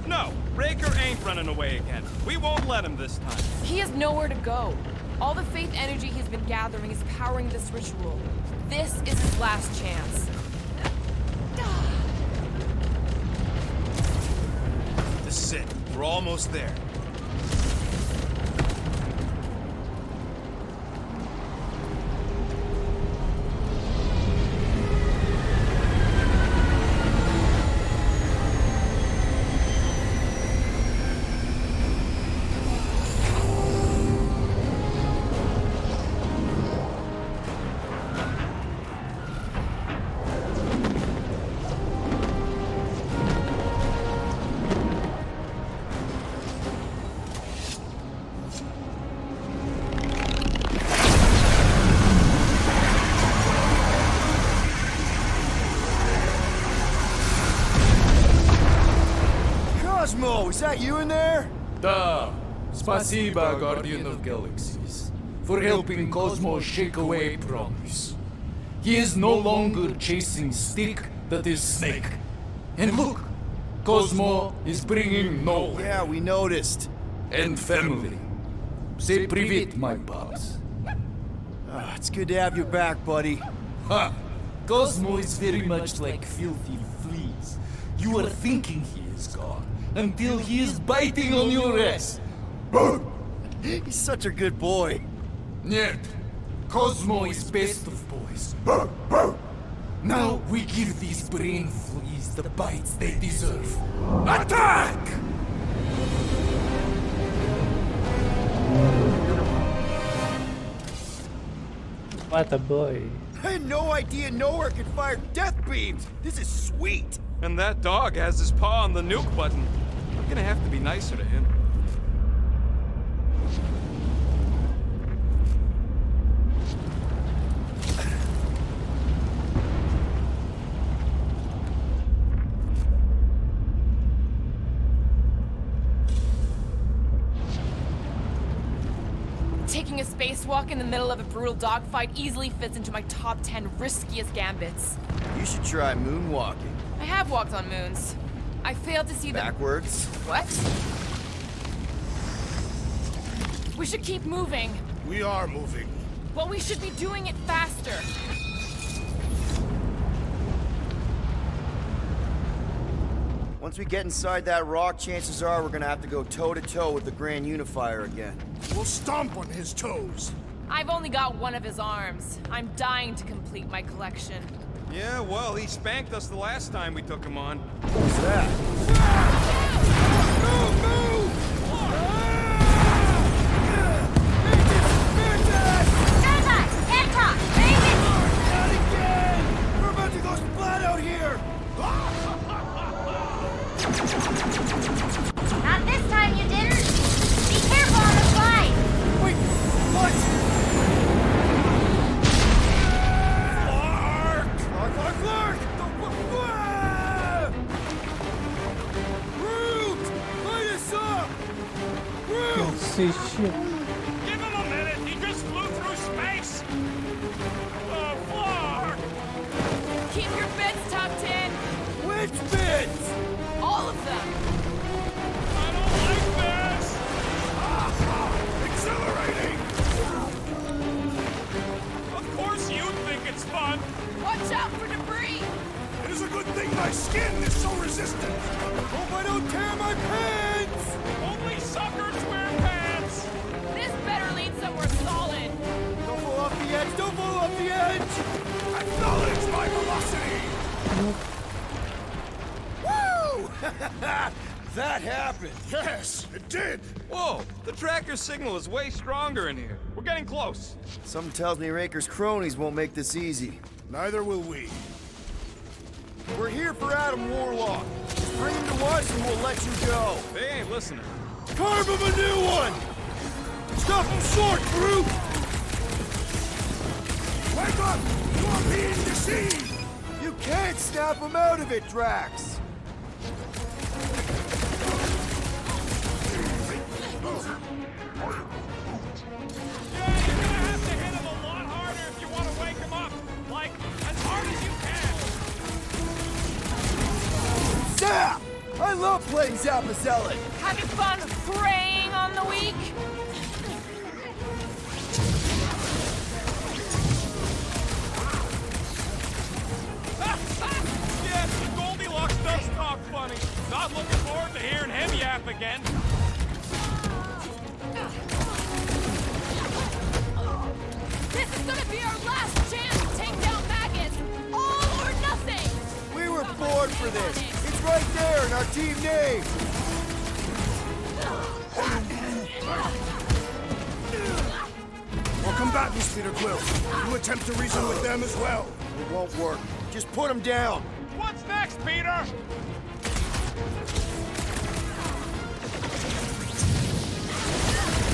No, Raker ain't running away again. We won't let him this time. He has nowhere to go. All the faith energy he's been gathering is powering this ritual. This is his last chance. This is it. We're almost there. Cosmo, is that you in there? Da. Spasiba, Guardian of Galaxies, for helping Cosmo shake away promise. He is no longer chasing stick that is snake. And look, Cosmo is bringing nowhere. Yeah, we noticed. And family. Say privet, my pops. It's good to have you back, buddy. Ha! Cosmo is very much like filthy fleas. You are thinking he is gone until he is biting on your ass. He's such a good boy. Нет, Cosmo is best of boys. Now we give these brain fleas the bites they deserve. Attack! What a boy. I had no idea nowhere could fire death beams. This is sweet. And that dog has his paw on the nuke button. I'm gonna have to be nicer to him. Taking a spacewalk in the middle of a brutal dogfight easily fits into my top 10 riskiest gambits. You should try moonwalking. I have walked on moons. I failed to see the— Backwards. What? We should keep moving. We are moving. Well, we should be doing it faster. Once we get inside that rock, chances are we're gonna have to go toe-to-toe with the Grand Unifier again. We'll stomp on his toes. I've only got one of his arms. I'm dying to complete my collection. Yeah, well, he spanked us the last time we took him on. What's that? Move, move! Can't talk! Vegas! Not again! We're about to go splat out here! Not this time, you didn't! Be careful on the slide! Wait, what? Clark! Root! Light us up! Root! See shit. my skin is so resistant? Hope I don't tear my pants! Only suckers wear pants! This better lead somewhere solid. Don't fall off the edge! Don't fall off the edge! Acknowledge my velocity! Woo! That happened! Yes, it did! Whoa! The tracker signal is way stronger in here. We're getting close. Something tells me Raker's cronies won't make this easy. Neither will we. We're here for Adam Warlock. Just bring him to us and we'll let you go. They ain't listening. Carve him a new one! Stop him short, crew! Wake up! You are being deceived! You can't snap him out of it, Drax! Yeah, you're gonna have to hit him a lot harder if you want to wake him up. Like, as hard as you can. Zap! I love playing Zappazelli! Having fun preying on the weak? Yes, the Goldilocks does talk funny. Not looking forward to hearing him yap again. This is gonna be our last chance to take down Magus! All or nothing! We were born for this! It's right there in our team name! Our combatants, Peter Quill. You attempt to reason with them as well. It won't work. Just put him down! What's next, Peter?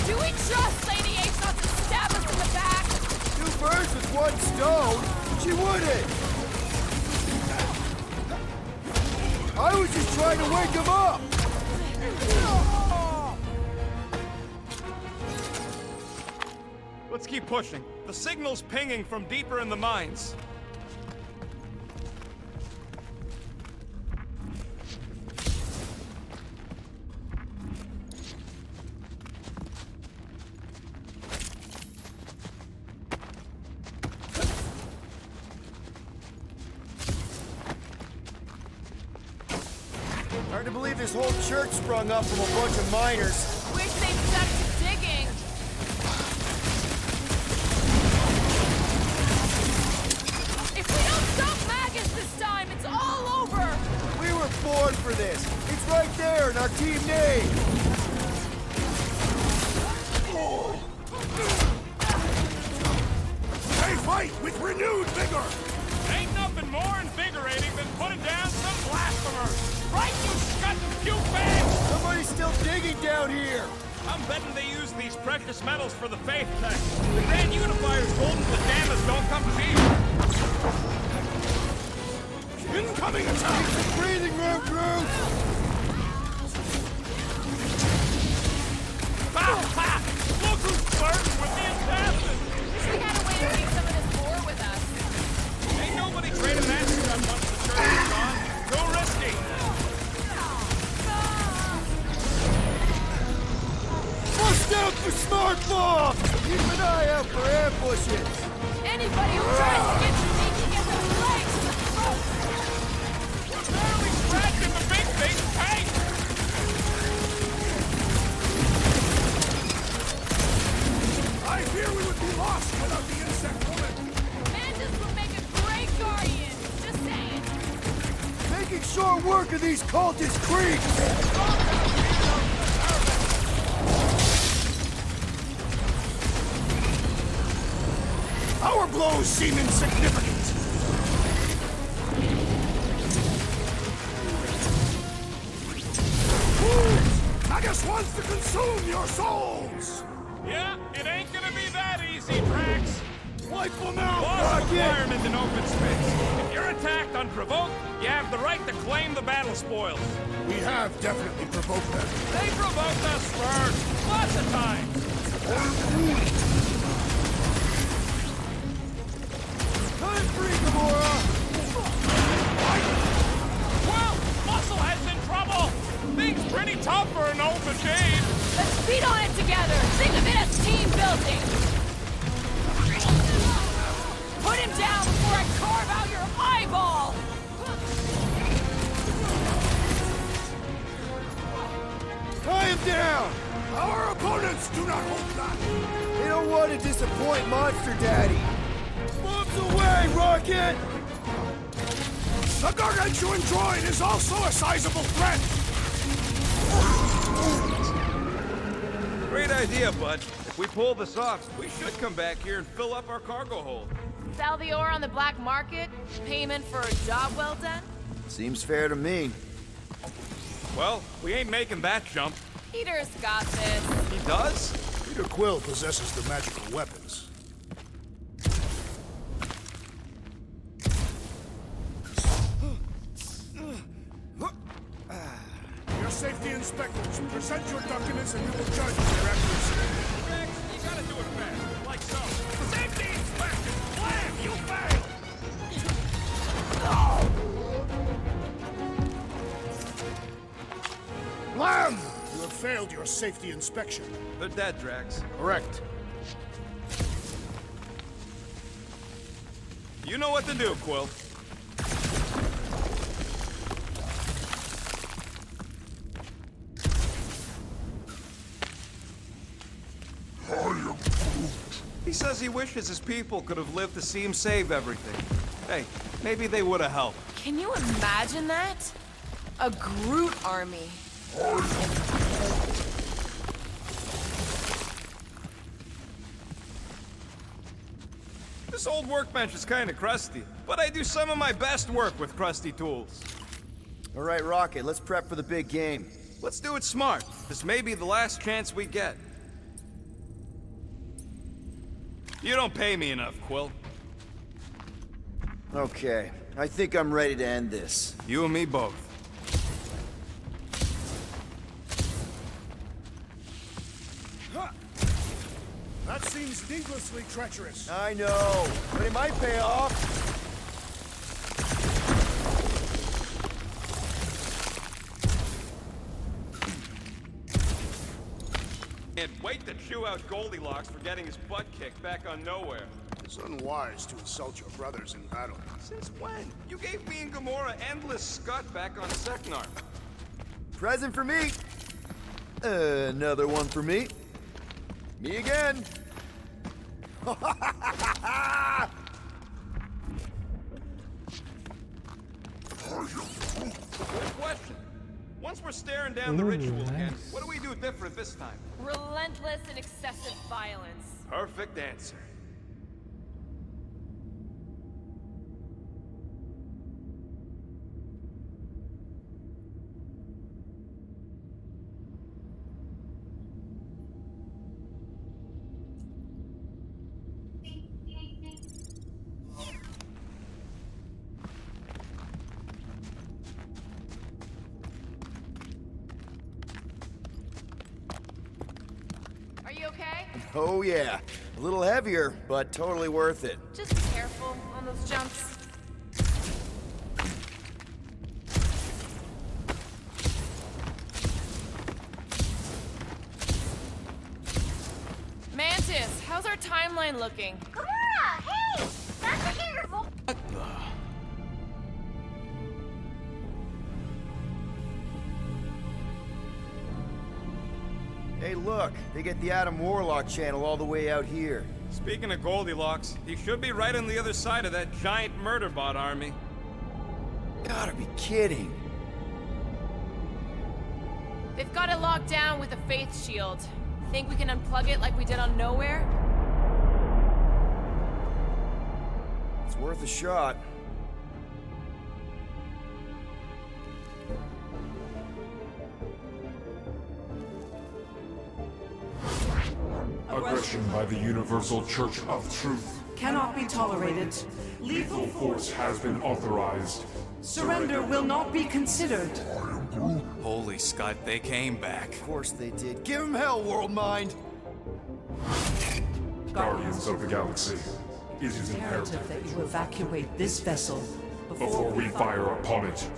Do we trust Lady H not to stab us in the back? Two birds with one stone? She wouldn't! I was just trying to wake him up! Let's keep pushing. The signal's pinging from deeper in the mines. Hard to believe this whole church sprung up from a bunch of miners. Wish they'd stuck to digging. If we don't stop Magus this time, it's all over! We were born for this. It's right there in our team name. They fight with renewed vigor! Ain't nothing more invigorating than putting down some blasphemers! Right, you scutting puke bags! Somebody's still digging down here. I'm betting they use these precious metals for the faith tech. The Grand Unifier's golden pajamas don't come cheap. Incoming attack! Breathing room, crew. Ha ha! Look who's flirting with the assassin! Wish we had a way to take some of this ore with us. Ain't nobody trading that stuff once the church is gone. Go risky! Bust out the smart bomb! Keep an eye out for ambushes. Anybody who tries to get you needs to get those legs in the throat! We're barely scratching the big thing, hey! I fear we would be lost without the insect woman! Mantis would make a great guardian! Just saying! Making short work of these cultist creeps. Our blows seem insignificant! Magus wants to consume your souls! Yeah, it ain't gonna be that easy, Drax. Wipe them out! Boss requirement in open space. If you're attacked unprovoked, you have the right to claim the battle spoils. We have definitely provoked them. They provoked us first, lots of times. Time free, Gamora. Well, Muscle has in trouble. Things pretty tough for an old machine. Let's beat on it together! Think of it as team building! Put him down before I carve out your eyeball! Giants do not hold back! They don't want to disappoint Monster Daddy. Bombs away, Rocket! The gargantuan droid is also a sizable threat! Great idea, bud. If we pull this off, we should come back here and fill up our cargo hold. Sell the ore on the black market? Payment for a job well done? Seems fair to me. Well, we ain't making that jump. Peter's got this. He does? Peter Quill possesses the magical weapons. Your safety inspectors, present your documents and we will judge their accuracy. Rex, you gotta do it fast. Like so. Safety inspection! Blam! You failed! Lamb! You have failed your safety inspection. They're dead, Drax. Correct. You know what to do, Quill. He says he wishes his people could have lived to see him save everything. Hey, maybe they would have helped. Can you imagine that? A Groot army. This old workbench is kind of crusty, but I do some of my best work with crusty tools. All right, Rocket, let's prep for the big game. Let's do it smart. This may be the last chance we get. You don't pay me enough, Quill. Okay, I think I'm ready to end this. You and me both. That seems needlessly treacherous. I know, but it might pay off. And wait to chew out Goldilocks for getting his butt kicked back on Nowhere. It's unwise to insult your brothers in battle. Since when? You gave me and Gamora endless scut back on Seknar. Present for me. Another one for me. Me again. Good question. Once we're staring down the ritual again, what do we do different this time? Relentless and excessive violence. Perfect answer. Are you okay? Oh yeah, a little heavier, but totally worth it. Just be careful on those jumps. Mantis, how's our timeline looking? Gamora, hey! Back to hear your voice. Hey look, they get the Adam Warlock channel all the way out here. Speaking of Goldilocks, he should be right on the other side of that giant murder bot army. Gotta be kidding. They've got it locked down with a faith shield. Think we can unplug it like we did on Nowhere? It's worth a shot. Aggression by the Universal Church of Truth. Cannot be tolerated. Lethal force has been authorized. Surrender will not be considered. Holy Scott, they came back. Of course they did. Give him hell, World Mind! Guardians of the Galaxy, it is Imperative imperative that you evacuate this vessel before we fire upon it.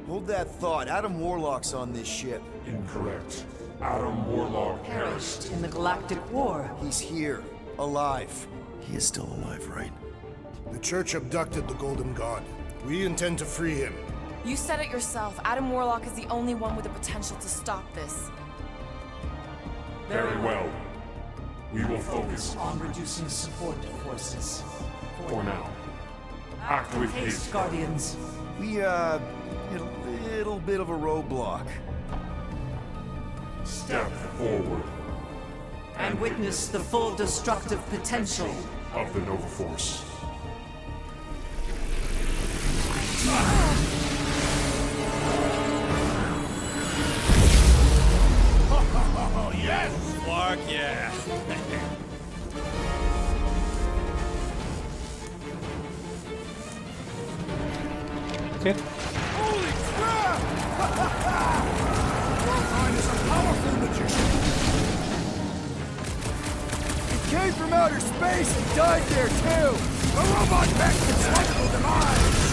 Hold that thought. Adam Warlock's on this ship. Incorrect. Adam Warlock perished in the Galactic War. He's here, alive. He is still alive, right? The Church abducted the Golden God. We intend to free him. You said it yourself. Adam Warlock is the only one with the potential to stop this. Very well. We will focus On reducing support forces. for now. Act with Haste, haste, Guardians. We, hit a little bit of a roadblock. Step forward And witness the full destructive potential. of the Nova Force. Oh, yes, Clark, yeah. Okay. Holy crap! Mine is a powerful magician. He came from outer space and died there too! The robot mech its logical demise.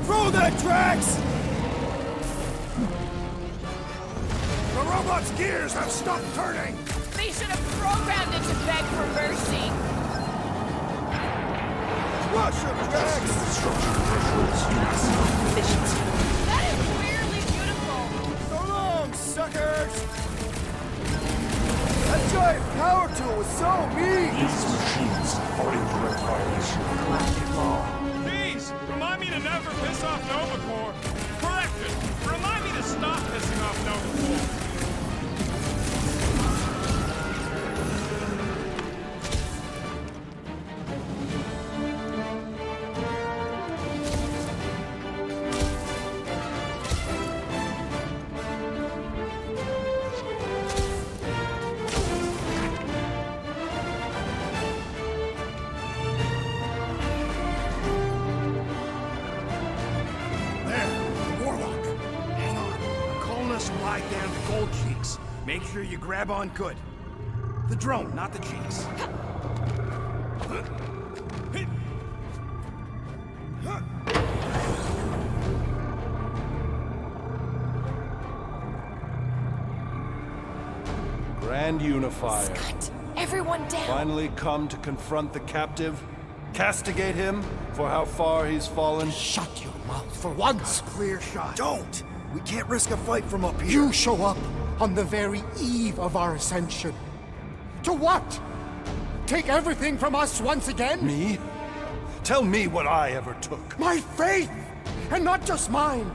Throw that, Drax! The robot's gears have stopped turning. They should have programmed it to beg for mercy. Rush him, Drax! That is weirdly beautiful. So long, suckers! That giant power tool was so mean! These machines are in direct violation of galactic law. Please, remind me to never piss off Nova Corps. Correction, remind me to stop pissing off Nova Corps. Make sure you grab on good. The drone, not the cheeks. Grand Unifier. Scott, everyone down. Finally come to confront the captive, castigate him for how far he's fallen. Shut your mouth for once. Clear shot. Don't! We can't risk a fight from up here. You show up on the very eve of our ascension. To what? Take everything from us once again? Me? Tell me what I ever took. My faith! And not just mine!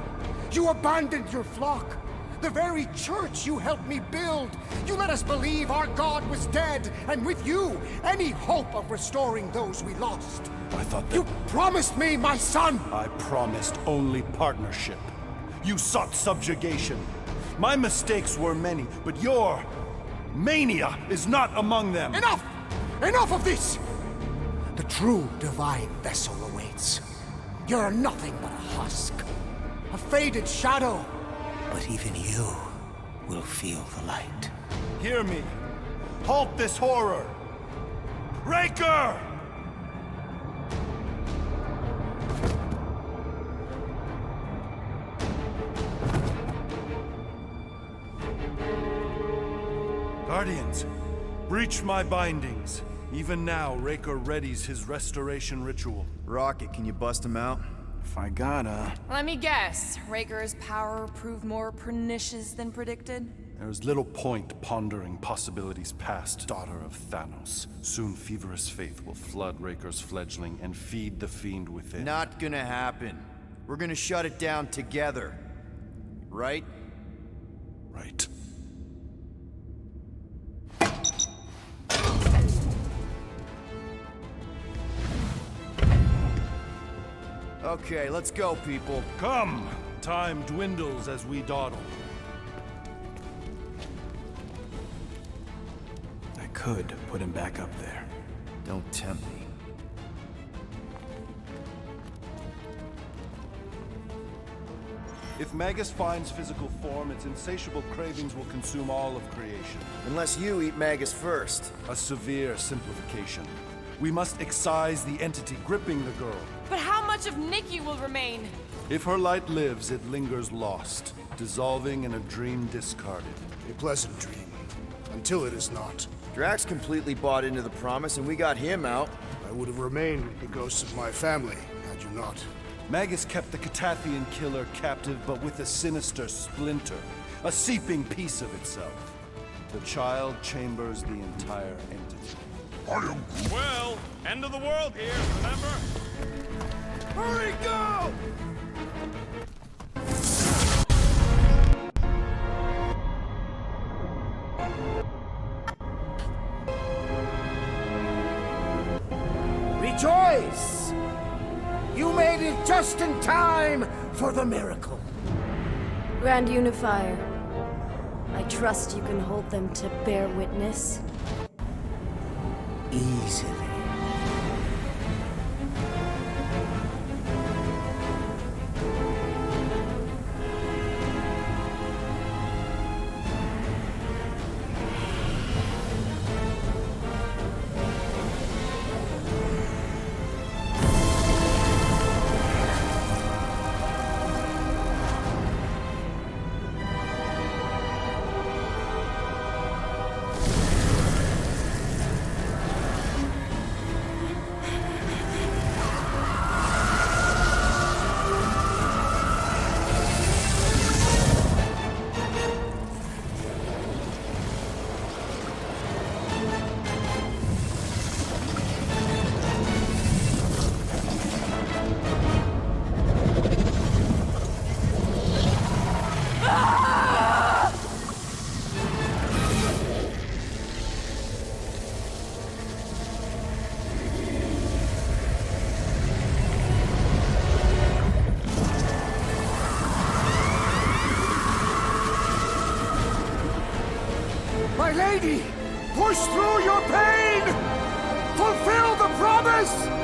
You abandoned your flock. The very church you helped me build. You let us believe our God was dead, and with you, any hope of restoring those we lost. I thought that You promised me, my son! I promised only partnership. You sought subjugation. My mistakes were many, but your mania is not among them. Enough! Enough of this! The true divine vessel awaits. You're nothing but a husk. A faded shadow. But even you will feel the light. Hear me. Halt this horror. Raker! Guardians, breach my bindings. Even now, Raker readies his restoration ritual. Rocket, can you bust him out? If I gotta... Let me guess. Raker's power proved more pernicious than predicted? There's little point pondering possibilities past, daughter of Thanos. Soon feverous faith will flood Raker's fledgling and feed the fiend within. Not gonna happen. We're gonna shut it down together. Right? Right. Okay, let's go, people. Come! Time dwindles as we dawdle. I could put him back up there. Don't tempt me. If Magus finds physical form, its insatiable cravings will consume all of creation. Unless you eat Magus first. A severe simplification. We must excise the entity gripping the girl. But how much of Nikki will remain? If her light lives, it lingers lost, dissolving in a dream discarded. A pleasant dream. Until it is not. Drax completely bought into the promise and we got him out. I would have remained with the ghosts of my family, had you not. Magus kept the Catathian killer captive, but with a sinister splinter. A seeping piece of itself. The child chambers the entire entity. Well, end of the world here, remember? Hurry, go! Rejoice! You made it just in time for the miracle. Grand Unifier, I trust you can hold them to bear witness. Easily. My lady, push through your pain! Fulfill the promise!